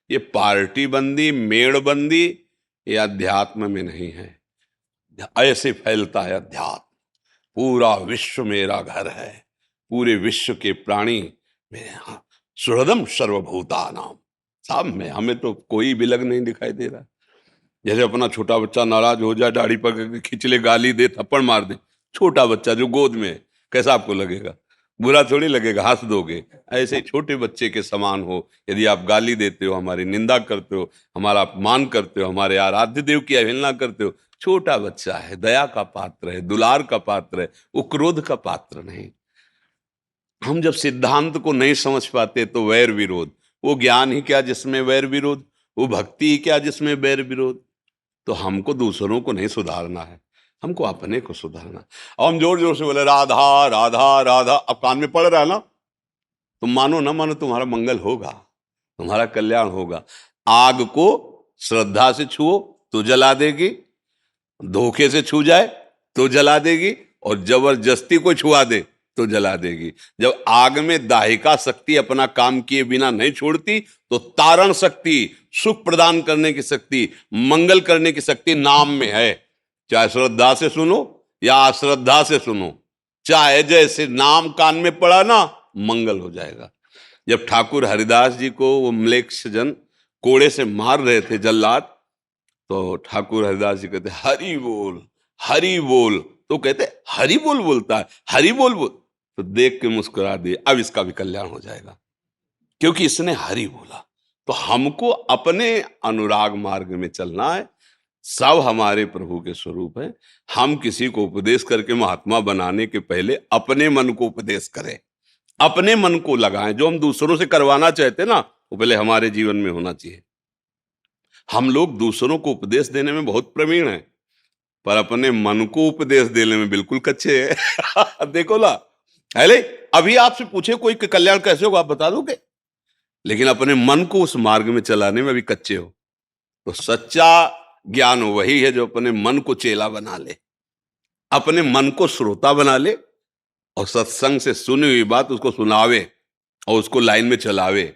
ये पार्टी बंदी, मेड़बंदी, ये अध्यात्म में नहीं है। ऐसे फैलता है अध्यात्म। पूरा विश्व मेरा घर है, पूरे विश्व के प्राणी मेरे यहाँ, सुहृदम सर्वभूतानाम। साहब में हमें तो कोई विलग नहीं दिखाई दे रहा। जैसे अपना छोटा बच्चा नाराज हो जाए, दाढ़ी पकड़ के खींच ले, गाली दे, थप्पड़ मार दे, छोटा बच्चा जो गोद में है, कैसा आपको लगेगा? बुरा थोड़ी लगेगा, हंस दोगे। ऐसे ही छोटे बच्चे के समान हो। यदि आप गाली देते हो, हमारी निंदा करते हो, हमारा अपमान करते हो, हमारे आराध्य देव की अवहेलना करते हो, छोटा बच्चा है, दया का पात्र है, दुलार का पात्र है, वो क्रोध का पात्र नहीं। हम जब सिद्धांत को नहीं समझ पाते तो वैर विरोध, वो ज्ञान ही क्या जिसमें वैर विरोध, वो भक्ति ही क्या जिसमें वैर विरोध। तो हमको दूसरों को नहीं सुधारना है, हमको अपने को सुधारना। और हम जोर जोर से बोले राधा राधा राधा, अब कान में पड़ रहा है ना, तुम मानो ना मानो, तुम्हारा मंगल होगा, तुम्हारा कल्याण होगा। आग को श्रद्धा से छुओ तो जला देगी, धोखे से छू जाए तो जला देगी, और जबरदस्ती को छुआ दे तो जला देगी। जब आग में दाहिका शक्ति अपना काम किए बिना नहीं छोड़ती, तो तारण शक्ति, सुख प्रदान करने की शक्ति, मंगल करने की शक्ति नाम में है। चाहे श्रद्धा से सुनो या अश्रद्धा से सुनो, चाहे जैसे नाम कान में पड़ा ना, मंगल हो जाएगा। जब ठाकुर हरिदास जी को वो म्लेच्छ जन कोड़े से मार रहे थे, जल्लाद, तो ठाकुर हरिदास जी कहते हरि बोल, हरि बोल। तो कहते हरि बोल बोलता है, हरि बोल बोल। तो देख के मुस्कुरा दिए, अब इसका भी कल्याण हो जाएगा, क्योंकि इसने हरि बोला। तो हमको अपने अनुराग मार्ग में चलना है। सब हमारे प्रभु के स्वरूप है। हम किसी को उपदेश करके महात्मा बनाने के पहले अपने मन को उपदेश करें, अपने मन को लगाएं। जो हम दूसरों से करवाना चाहते हैं ना, वो पहले हमारे जीवन में होना चाहिए। हम लोग दूसरों को उपदेश देने में बहुत प्रवीण हैं, पर अपने मन को उपदेश देने में बिल्कुल कच्चे हैं। देखो ना, अरे अभी आपसे पूछे कोई कि कल्याण कैसे होगा, आप बता दोगे, लेकिन अपने मन को उस मार्ग में चलाने में भी कच्चे हो। तो सच्चा ज्ञान वही है जो अपने मन को चेला बना ले, अपने मन को श्रोता बना ले, और सत्संग से सुनी हुई बात उसको सुनावे और उसको लाइन में चलावे।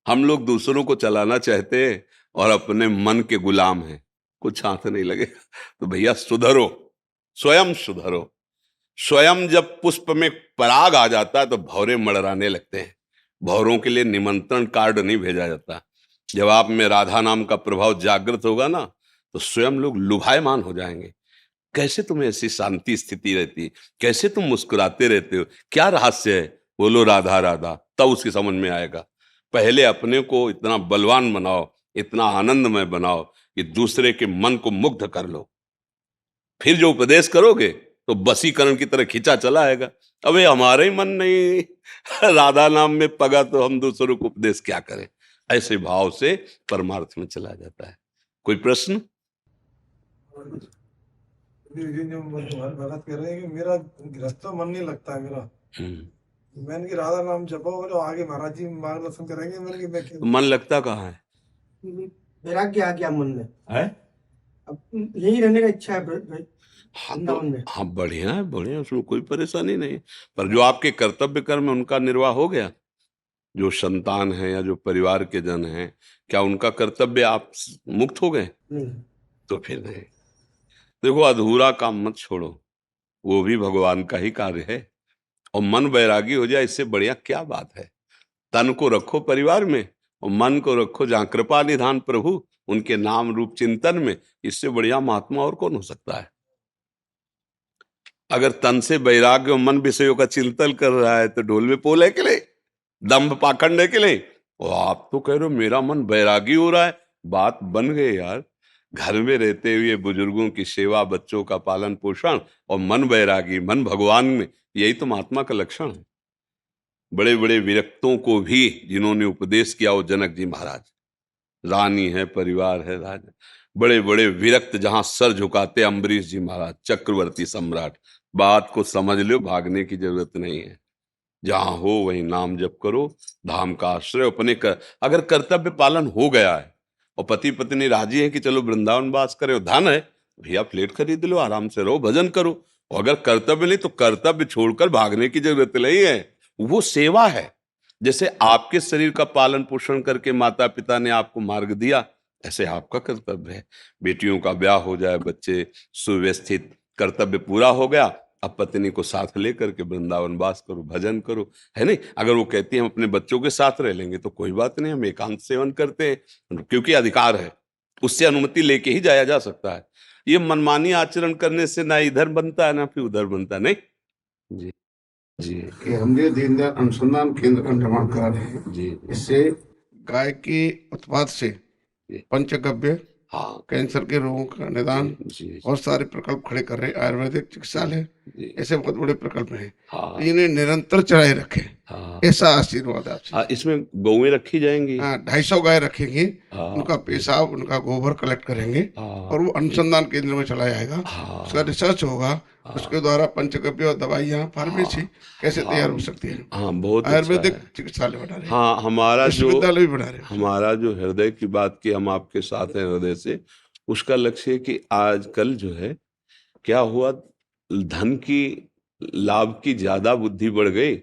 हम लोग दूसरों को चलाना चाहते हैं और अपने मन के गुलाम हैं, कुछ हाथ नहीं लगेगा। तो भैया सुधरो, स्वयं सुधरो। स्वयं जब पुष्प में पराग आ जाता है तो भौरे मड़राने लगते हैं, भौरों के लिए निमंत्रण कार्ड नहीं भेजा जाता। जब आप में राधा नाम का प्रभाव जागृत होगा ना, तो स्वयं लोग लुभायमान हो जाएंगे। कैसे तुम्हें ऐसी शांति स्थिति रहती है, कैसे तुम मुस्कुराते रहते हो, क्या रहस्य है? बोलो राधा राधा, तब उसकी समझ में आएगा। पहले अपने को इतना बलवान बनाओ, इतना आनंदमय बनाओ कि दूसरे के मन को मुग्ध कर लो। फिर जो उपदेश करोगे तो बसीकरण की तरह खींचा चला आएगा। अबे हमारा ही मन नहीं राधा नाम में पगा, तो हम दूसरों को उपदेश क्या करें? ऐसे भाव से परमार्थ में चला जाता है। कोई प्रश्न? जो तुम्हारे भगत कह रहे हैं कि मेरा गृहस्थ मन नहीं लगता है मेरा, मैंने कि राधा नाम जपो और आगे महाराज जी मार्गदर्शन करेंगे। मैंने कि मैं तो मन लगता कहाँ है? वैराग्य आ गया मन में, है? अब यही रहने का इच्छा है हाँ वृंदावन में। हाँ, बढ़िया है, बढ़िया, उसमें कोई परेशानी नहीं। पर जो आपके कर्तव्य कर्म है उनका निर्वाह हो गया। जो संतान है या जो परिवार के जन हैं, क्या उनका कर्तव्य आप मुक्त हो गए? नहीं, तो फिर नहीं। देखो, अधूरा काम मत छोड़ो, वो भी भगवान का ही कार्य है। और मन वैरागी हो जाए, इससे बढ़िया क्या बात है? तन को रखो परिवार में और मन को रखो जहां कृपा निधान प्रभु, उनके नाम रूप चिंतन में। इससे बढ़िया महात्मा और कौन हो सकता है? अगर तन से वैराग्य और मन विषयों का चिंतन कर रहा है तो ढोल में पोल है के लिए, दम्भ पाखंड है के लिए? और आप तो कह रहे हो मेरा मन वैरागी हो रहा है। बात बन गई यार। घर में रहते हुए बुजुर्गों की सेवा, बच्चों का पालन पोषण और मन वैरागी, मन भगवान में, यही तो महात्मा का लक्षण है। बड़े बड़े विरक्तों को भी जिन्होंने उपदेश किया, वो जनक जी महाराज, रानी है, परिवार है, राजा, बड़े बड़े विरक्त जहां सर झुकाते अम्बरीश जी महाराज, चक्रवर्ती सम्राट। बात को समझ लो, भागने की जरूरत नहीं है। जहां हो वहीं नाम जप करो, धाम का आश्रय अपने कर। अगर कर्तव्य पालन हो गया है और पति पत्नी राजी है कि चलो वृंदावन वास करे, धन है, भैया फ्लैट खरीद लो, आराम से रहो, भजन करो। और अगर कर्तव्य नहीं तो कर्तव्य छोड़कर भागने की जरूरत नहीं है। वो सेवा है। जैसे आपके शरीर का पालन पोषण करके माता पिता ने आपको मार्ग दिया, ऐसे आपका कर्तव्य है। बेटियों का ब्याह हो जाए, बच्चे सुव्यवस्थित, कर्तव्य पूरा हो गया, अब पत्नी को साथ लेकर के वृंदावन वास करो, भजन करो, है नहीं? अगर वो कहती है हम अपने बच्चों के साथ रह लेंगे तो कोई बात नहीं, हम एकांत सेवन करते हैं, क्योंकि अधिकार है, उससे अनुमति लेके ही जाया जा सकता है। ये मनमानी आचरण करने से ना इधर बनता है ना फिर उधर बनता है। नहीं जी जी कि हम जो दीनदयाल अनुसंधान केंद्र का निर्माण करा रहे हैं, जी इससे गाय के उत्पाद से पंचगव्य, हाँ कैंसर के रोगों का निदान, जी बहुत सारे प्रकल्प खड़े कर रहे हैं। आयुर्वेदिक चिकित्सालय, जी ऐसे बहुत बड़े प्रकल्प हैं। हाँ तो इन्हें निरंतर चलाए रखें, हाँ ऐसा आशीर्वाद आपसे। हाँ। इसमें गौएं रखी जाएंगी। हाँ, 250 गाय रखेंगे, हाँ उनका पेशाब, उनका गोबर कलेक्ट करेंगे हाँ और वो अनुसंधान केंद्र में चला जाएगा। हाँ उसका रिसर्च होगा, उसके द्वारा पंचगव्य और दवाइयाँ, फार्मेसी कैसे तैयार हो सकती है। हाँ, बहुत अच्छा आयुर्वेदिक है। चिकित्सालय बना रहे हैं, हाँ, हमारा जो विश्वविद्यालय भी बना रहे हैं। हमारा जो हृदय की बात की, हम आपके साथ हैं हृदय से। उसका लक्ष्य है कि आजकल जो है क्या हुआ, धन की, लाभ की ज्यादा बुद्धि बढ़ गई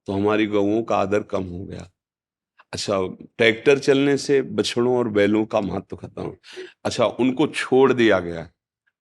तो हमारी गौओं का आदर कम हो गया। अच्छा, ट्रैक्टर चलने से बछड़ों और बैलों का महत्व खत्म। अच्छा, उनको छोड़ दिया गया है,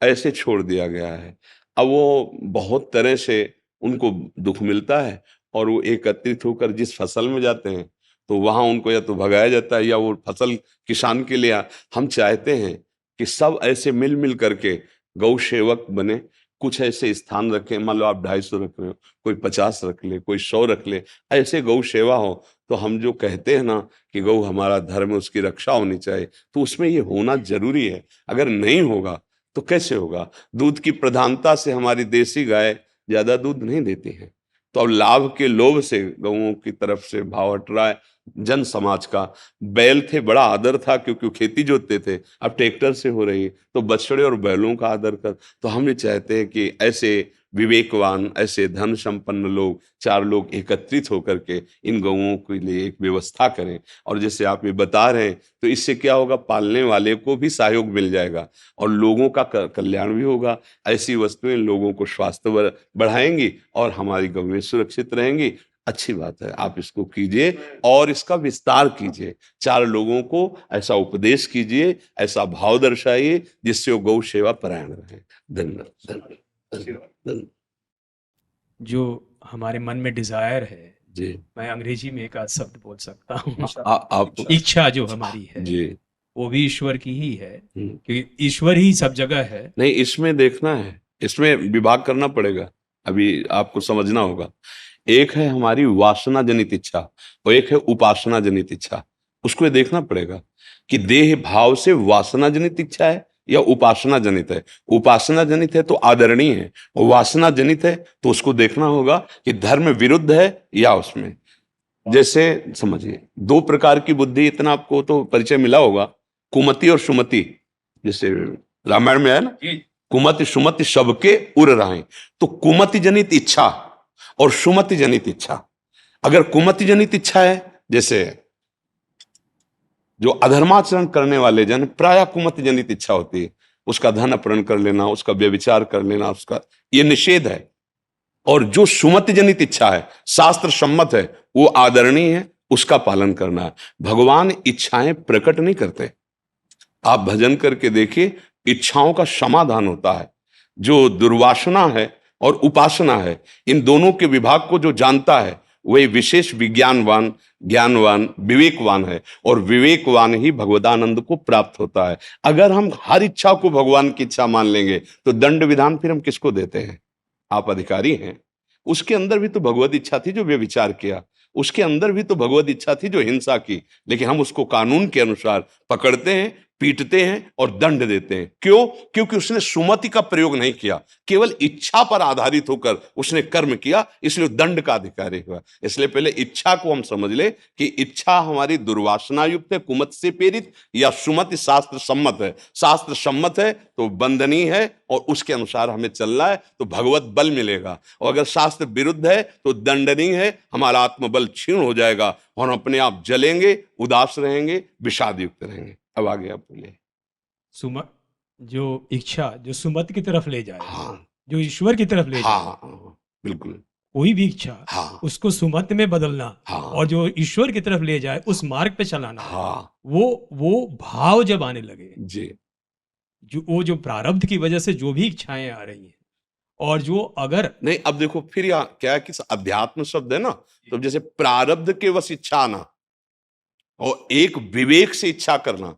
ऐसे छोड़ दिया गया है। अब वो बहुत तरह से उनको दुख मिलता है और वो एकत्रित होकर जिस फसल में जाते हैं तो वहां उनको या तो भगाया जाता है या वो फसल किसान के लिए। हम चाहते हैं कि सब ऐसे मिल मिल करके गौ सेवक बने। कुछ ऐसे स्थान रखें, मान लो आप 250 रख रहे हो, कोई 50 रख ले, कोई 100 रख ले, ऐसे गौ सेवा हो। तो हम जो कहते हैं ना कि गौ हमारा धर्म है, उसकी रक्षा होनी चाहिए, तो उसमें ये होना जरूरी है। अगर नहीं होगा तो कैसे होगा? दूध की प्रधानता से हमारी देसी गाय ज्यादा दूध नहीं देती है, तो अब लाभ के लोभ से गौओं की तरफ से भाव हट रहा है। जन समाज का बैल थे, बड़ा आदर था क्योंकि वो खेती जोतते थे, अब ट्रैक्टर से हो रही है, तो बछड़े और बैलों का आदर कर। तो हम ये चाहते हैं कि ऐसे विवेकवान, ऐसे धन संपन्न लोग, 4 लोग एकत्रित होकर के इन गौओं के लिए एक व्यवस्था करें। और जैसे आप ये बता रहे हैं तो इससे क्या होगा, पालने वाले को भी सहयोग मिल जाएगा और लोगों का कल्याण भी होगा। ऐसी वस्तुएं लोगों को स्वास्थ्य बढ़ाएंगी और हमारी गौएं सुरक्षित रहेंगी। अच्छी बात है, आप इसको कीजिए और इसका विस्तार कीजिए। 4 लोगों को ऐसा उपदेश कीजिए, ऐसा भाव दर्शाइए जिससे वो गौ सेवा परायण रहे। धन्यवाद। जो हमारे मन में डिजायर है, जी। मैं अंग्रेजी में एक आध शब्द बोल सकता हूँ। आप इच्छा जो हमारी है जी। वो भी ईश्वर की ही है, हम्म। क्योंकि ईश्वर ही सब जगह है। नहीं, इसमें देखना है, इसमें विभाग करना पड़ेगा, अभी आपको समझना होगा। एक है हमारी वासना जनित इच्छा और एक है उपासना जनित इच्छा। उसको ये देखना पड़ेगा कि देह भाव से वासना जनित इच्छा है या उपासना जनित है। उपासना जनित है तो आदरणीय है, और वासना जनित है तो उसको देखना होगा कि धर्म विरुद्ध है या उसमें। जैसे समझिए, दो प्रकार की बुद्धि, इतना आपको तो परिचय मिला होगा, कुमति और सुमति। जैसे रामायण में है ना, कुमति सुमति सबके उर राहें। तो कुमति जनित इच्छा और सुमति जनित इच्छा, अगर कुमति जनित इच्छा है, जैसे जो अधर्माचरण करने वाले जन, प्राय कुमति जनित इच्छा होती है, उसका धन अपहरण कर लेना, उसका व्यभिचार कर लेना, उसका ये निषेध है। और जो सुमति जनित इच्छा है, शास्त्र सम्मत है, वो आदरणीय है, उसका पालन करना है। भगवान इच्छाएं प्रकट नहीं करते। आप भजन करके देखिए, इच्छाओं का समाधान होता है। जो दुर्वासना है और उपासना है, इन दोनों के विभाग को जो जानता है वही विशेष विज्ञानवान, ज्ञानवान, विवेकवान है, और विवेकवान ही भगवदानंद को प्राप्त होता है। अगर हम हर इच्छा को भगवान की इच्छा मान लेंगे तो दंड विधान फिर हम किसको देते हैं? आप अधिकारी हैं। उसके अंदर भी तो भगवत इच्छा थी जो व्यभिचार किया, उसके अंदर भी तो भगवत इच्छा थी जो हिंसा की, लेकिन हम उसको कानून के अनुसार पकड़ते हैं, पीटते हैं और दंड देते हैं। क्यों? क्योंकि उसने सुमति का प्रयोग नहीं किया, केवल इच्छा पर आधारित होकर उसने कर्म किया, इसलिए दंड का अधिकारी हुआ। इसलिए पहले इच्छा को हम समझ ले कि इच्छा हमारी दुर्वासना युक्त है, कुमत से प्रेरित, या सुमति शास्त्र सम्मत है। शास्त्र सम्मत है तो बंधनीय है और उसके अनुसार हमें चलना है तो भगवत बल मिलेगा, और अगर शास्त्र विरुद्ध है तो दंडनीय है, हमारा आत्मबल क्षीण हो जाएगा और हम अपने आप जलेंगे, उदास रहेंगे, विषाद युक्त रहेंगे। अब आगे आप बोलिए। जो इच्छा जो सुमति की तरफ ले जाए, हाँ जो ईश्वर की तरफ ले जाए, हाँ बिल्कुल। कोई भी इच्छा हाँ उसको सुमति में बदलना, हाँ और जो ईश्वर की तरफ ले जाए उस मार्ग पे चलाना, हाँ वो भाव जब आने लगे, जी। जो प्रारब्ध की वजह से जो भी इच्छाएं आ रही हैं, और जो अगर नहीं, अब देखो फिर यहाँ क्या है कि अध्यात्म शब्द है ना, तो जैसे प्रारब्ध के वश इच्छा आना और एक विवेक से इच्छा करना,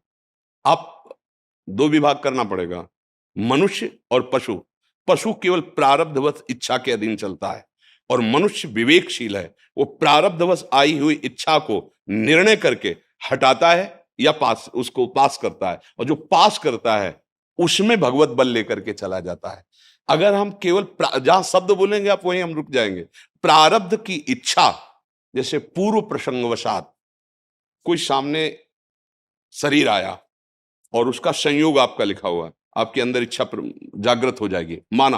आप दो विभाग करना पड़ेगा, मनुष्य और पशु। पशु केवल प्रारब्धवश इच्छा के अधीन चलता है, और मनुष्य विवेकशील है, वो प्रारब्धवश आई हुई इच्छा को निर्णय करके हटाता है या उसको पास करता है, और जो पास करता है उसमें भगवत बल लेकर के चला जाता है। अगर हम केवल जहां शब्द बोलेंगे आप वहीं हम रुक जाएंगे। प्रारब्ध की इच्छा, जैसे पूर्व प्रसंगवशात कोई सामने शरीर आया और उसका संयोग आपका लिखा हुआ है, आपके अंदर इच्छा जागृत हो जाएगी, माना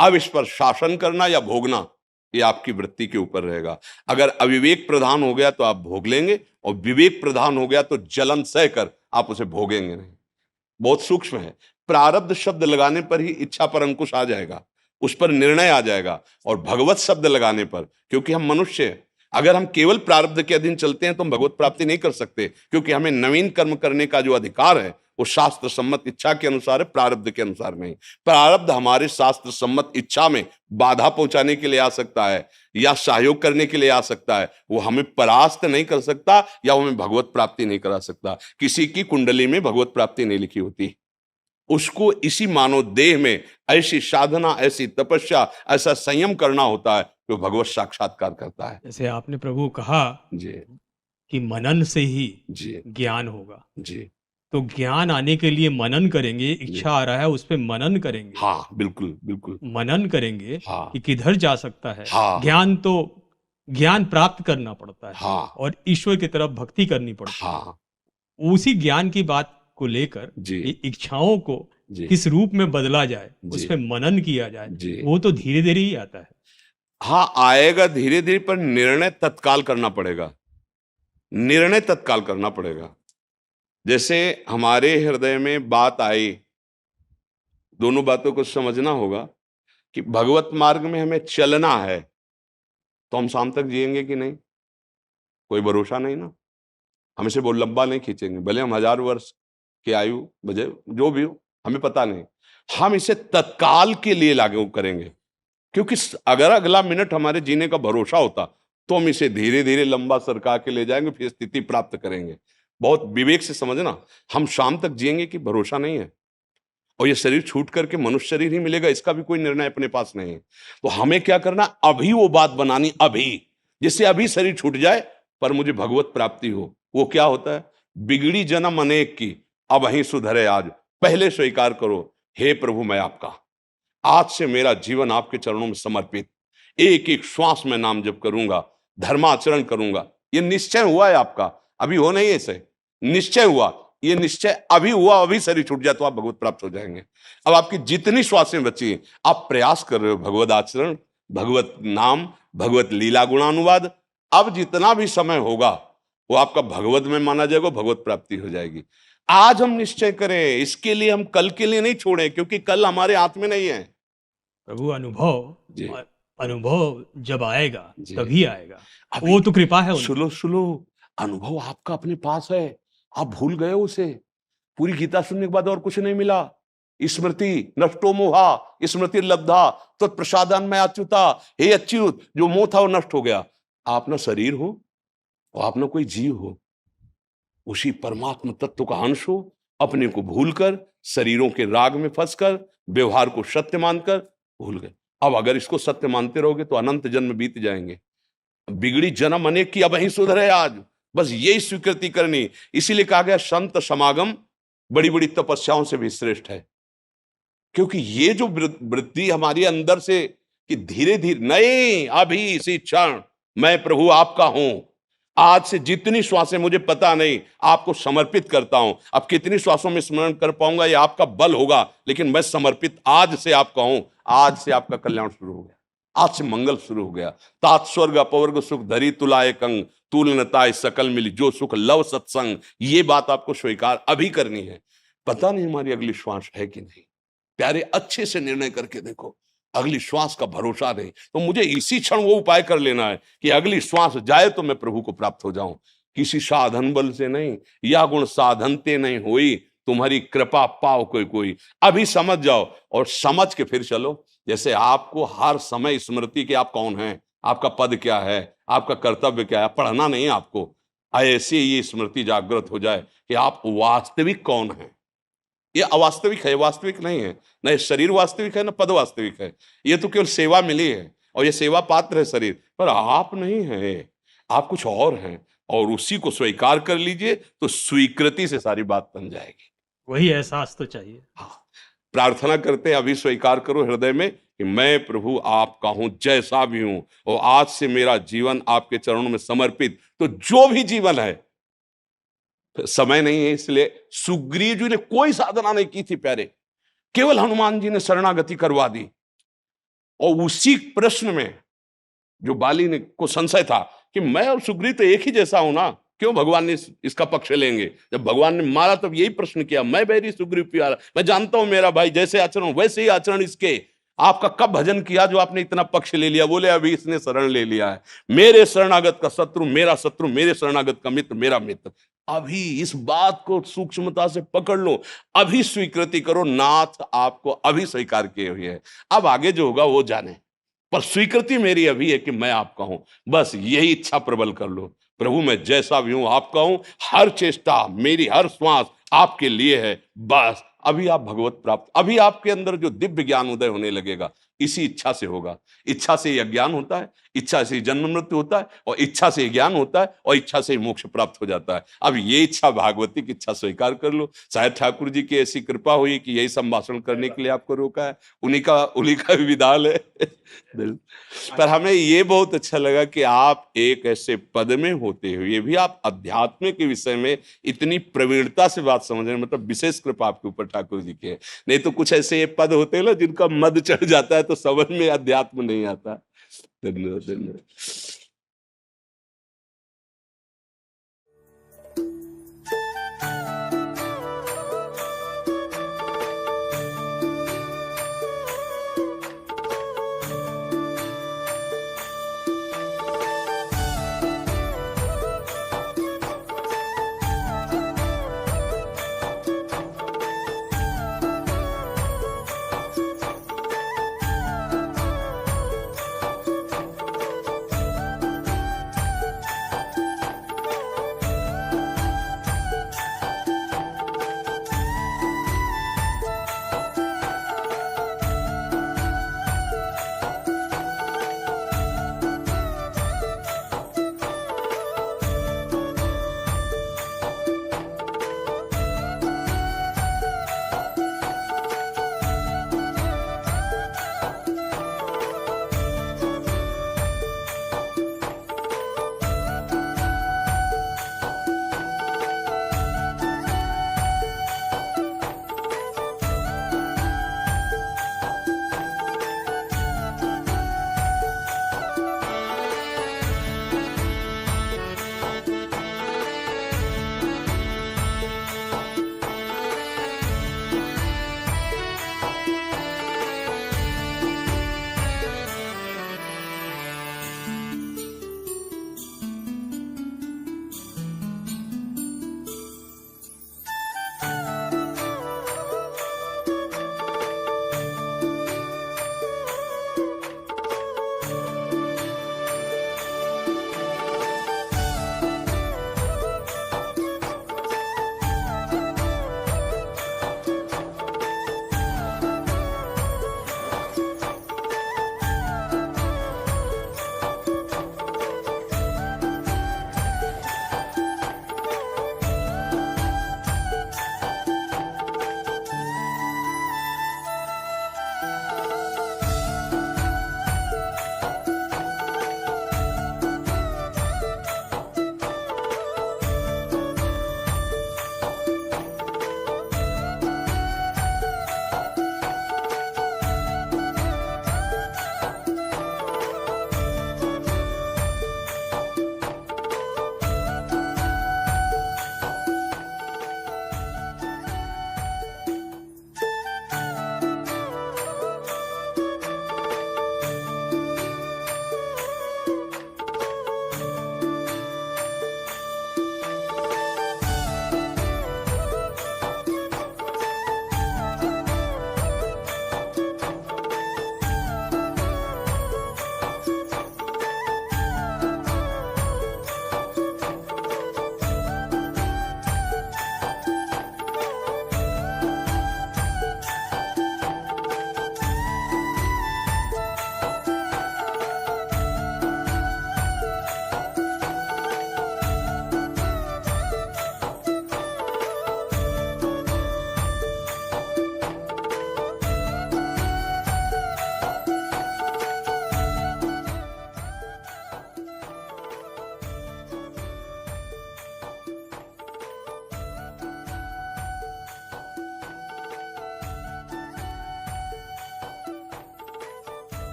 अब इस पर शासन करना या भोगना, ये आपकी वृत्ति के ऊपर रहेगा। अगर अविवेक प्रधान हो गया तो आप भोग लेंगे, और विवेक प्रधान हो गया तो जलन सहकर आप उसे भोगेंगे नहीं। बहुत सूक्ष्म है। प्रारब्ध शब्द लगाने पर ही इच्छा पर अंकुश आ जाएगा, उस पर निर्णय आ जाएगा, और भगवत शब्द लगाने पर, क्योंकि हम मनुष्य हैं, अगर हम केवल प्रारब्ध के अधीन चलते हैं तो हम भगवत प्राप्ति नहीं कर सकते, क्योंकि हमें नवीन कर्म करने का जो अधिकार है वो शास्त्र सम्मत इच्छा के अनुसार है, प्रारब्ध के अनुसार नहीं। प्रारब्ध हमारे शास्त्र सम्मत इच्छा में बाधा पहुंचाने के लिए आ सकता है या सहयोग करने के लिए आ सकता है, वो हमें परास्त नहीं कर सकता या हमें भगवत प्राप्ति नहीं करा सकता। किसी की कुंडली में भगवत प्राप्ति नहीं लिखी होती, उसको इसी मानव देह में ऐसी साधना, ऐसी तपस्या, ऐसा संयम करना होता है जो भगवत साक्षात्कार करता है। जैसे आपने प्रभु कहा जी कि मनन से ही जी ज्ञान होगा, जी। तो ज्ञान आने के लिए मनन करेंगे। इच्छा आ रहा है उस पे मनन करेंगे, हाँ बिल्कुल बिल्कुल, मनन करेंगे हाँ कि किधर जा सकता है। हाँ ज्ञान प्राप्त करना पड़ता है, हाँ और ईश्वर की तरफ भक्ति करनी पड़ती है। हाँ उसी ज्ञान की बात को लेकर जी ये इच्छाओं को जी किस रूप में बदला जाए, उस जी पे मनन किया जाए, जी। वो तो धीरे धीरे ही आता है। हाँ आएगा धीरे धीरे, पर निर्णय तत्काल करना पड़ेगा, निर्णय तत्काल करना पड़ेगा। जैसे हमारे हृदय में बात आई, दोनों बातों को समझना होगा कि भगवत मार्ग में हमें चलना है तो हम शाम तक जिएंगे कि नहीं, कोई भरोसा नहीं ना। हम इसे बहुत लंबा नहीं खींचेंगे, भले हम 1000 वर्ष की आयु बजे जो भी हो, हमें पता नहीं। हम इसे तत्काल के लिए लागू करेंगे, क्योंकि अगर अगला मिनट हमारे जीने का भरोसा होता तो हम इसे धीरे धीरे लंबा सरका के ले जाएंगे, फिर स्थिति प्राप्त करेंगे। बहुत विवेक से समझना, हम शाम तक जिएंगे कि भरोसा नहीं है, और ये शरीर छूट करके मनुष्य शरीर ही मिलेगा, इसका भी कोई निर्णय अपने पास नहीं है। तो हमें क्या करना, अभी वो बात बनानी, अभी, जिससे अभी शरीर छूट जाए पर मुझे भगवत प्राप्ति हो। वो क्या होता है, बिगड़ी जन्म अनेक की, अब वहीं सुधरे आज। पहले स्वीकार करो, हे प्रभु मैं आपका, आज से मेरा जीवन आपके चरणों में समर्पित, एक एक श्वास में नाम जप करूंगा, धर्माचरण करूंगा। ये निश्चय हुआ है आपका, अभी हो नहीं ऐसे, निश्चय हुआ, ये निश्चय अभी हुआ, अभी शरीर छूट जाए तो आप भगवत प्राप्त हो जाएंगे। अब आपकी जितनी श्वासें बची, आप प्रयास कर रहे हो भगवत आचरण, भगवत नाम, भगवत लीला गुणानुवाद, अब जितना भी समय होगा वो आपका भगवत में माना जाएगा, भगवत प्राप्ति हो जाएगी। आज हम निश्चय करें, इसके लिए हम कल के लिए नहीं छोड़ें, क्योंकि कल हमारे हाथ में नहीं है। प्रभु अनुभव, अनुभव जब आएगा जी। तभी आएगा, अभी वो तो कृपा है उनकी। सुनो सुनो, अनुभव आपका अपने पास है, आप भूल गए उसे। पूरी गीता सुनने के बाद और कुछ नहीं मिला। स्मृति नष्टो मोहा, स्मृति लब्धा तो प्रसादान में अच्युता, हे अच्युत, जो मोह था वो नष्ट हो गया। आप ना शरीर हो और आप ना कोई जीव हो, उसी परमात्मा तत्व का अंश हो। अपने को भूलकर, शरीरों के राग में फंसकर, व्यवहार को सत्य मानकर भूल गए। अब अगर इसको सत्य मानते रहोगे तो अनंत जन्म बीत जाएंगे। बिगड़ी जन्म अनेक की, अब वहीं सुधरे आज, बस यही स्वीकृति करनी। इसीलिए कहा गया संत समागम बड़ी बड़ी तपस्याओं से भी श्रेष्ठ है, क्योंकि ये जो वृत्ति हमारी अंदर से कि धीरे धीरे, नहीं, अभी इसी क्षण मैं प्रभु आपका हूं, आज से जितनी श्वासें मुझे पता नहीं, आपको समर्पित करता हूं। अब कितनी श्वासों में स्मरण कर पाऊंगा ये आपका बल होगा, लेकिन मैं समर्पित आज से आपका हूं। आज से आपका कल्याण शुरू हो गया, आज से मंगल शुरू हो गया। तात स्वर्ग अपवर्ग सुख धरी तुलाए कंग, तुलनताय सकल मिली जो सुख लव सत्संग। ये बात आपको स्वीकार अभी करनी है। पता नहीं हमारी अगली श्वास है कि नहीं, प्यारे अच्छे से निर्णय करके देखो, अगली श्वास का भरोसा नहीं तो मुझे इसी क्षण वो उपाय कर लेना है कि अगली श्वास जाए तो मैं प्रभु को प्राप्त हो जाऊं, किसी साधन बल से नहीं, या गुण साधनते नहीं हुई, तुम्हारी कृपा पाओ कोई कोई। अभी समझ जाओ और समझ के फिर चलो। जैसे आपको हर समय स्मृति कि आप कौन हैं, आपका पद क्या है, आपका कर्तव्य क्या है, पढ़ना नहीं आपको, ऐसे ये स्मृति जागृत हो जाए कि आप वास्तविक कौन हैं। ये अवास्तविक है, वास्तविक नहीं है, न शरीर वास्तविक है न पद वास्तविक है। ये तो केवल सेवा मिली है और ये सेवा पात्र है शरीर, पर आप नहीं हैं, आप कुछ और हैं। और उसी को स्वीकार कर लीजिए तो स्वीकृति से सारी बात बन जाएगी। वही एहसास तो चाहिए। हाँ, प्रार्थना करते हैं, अभी स्वीकार करो हृदय में कि मैं प्रभु आपका हूं, जैसा भी हूं, और आज से मेरा जीवन आपके चरणों में समर्पित। तो जो भी जीवन है, समय नहीं है इसलिए सुग्रीव जी ने कोई साधना नहीं की थी प्यारे, केवल हनुमान जी ने शरणागति करवा दी। और उसी प्रश्न में जो बाली ने को संशय था कि मैं और सुग्रीव तो एक ही जैसा हूं ना, क्यों भगवान ने इसका पक्ष लेंगे। जब भगवान ने मारा तब यही प्रश्न किया, मैं बैरी सुग्रीव प्यारा, मैं जानता हूं मेरा भाई जैसे आचरण वैसे ही आचरण इसके। आपका कब भजन किया जो आपने इतना पक्ष ले लिया। बोले अभी इसने शरण ले लिया है। मेरे शरणागत का शत्रु मेरा शत्रु, मेरे शरणागत का मित्र मेरा मित्र। अभी इस बात को सूक्ष्मता से पकड़ लो, अभी स्वीकृति करो, नाथ आपको अभी स्वीकार किए हुए है। अब आगे जो होगा वो जाने, पर स्वीकृति मेरी अभी है कि मैं आपका हूं। बस यही इच्छा प्रबल कर लो, प्रभु मैं जैसा भी हूं आपका हूं, हर चेष्टा मेरी, हर श्वास आपके लिए है। बस अभी आप भगवत प्राप्त, अभी आपके अंदर जो दिव्य ज्ञान उदय होने लगेगा, इसी इच्छा से होगा। इच्छा से यह ज्ञान होता है, इच्छा से जन्म मृत्यु होता है, और इच्छा से ज्ञान होता है, और इच्छा से मोक्ष प्राप्त हो जाता है। अब ये इच्छा भागवती की इच्छा स्वीकार कर लो। शायद ठाकुर जी की ऐसी कृपा हुई कि यही संभाषण करने के लिए आपको रोका है, उन्हीं का भी विधान है। पर हमें ये बहुत अच्छा लगा कि आप एक ऐसे पद में होते हुए भी आप अध्यात्म के विषय में इतनी प्रवीणता से बात समझ रहे हैं, मतलब विशेष कृपा आपके ऊपर ठाकुर जी की है। नहीं तो कुछ ऐसे पद होते हैं ना जिनका मद चढ़ जाता है तो समझ में अध्यात्म नहीं आता। धन्यवाद धन्यवाद।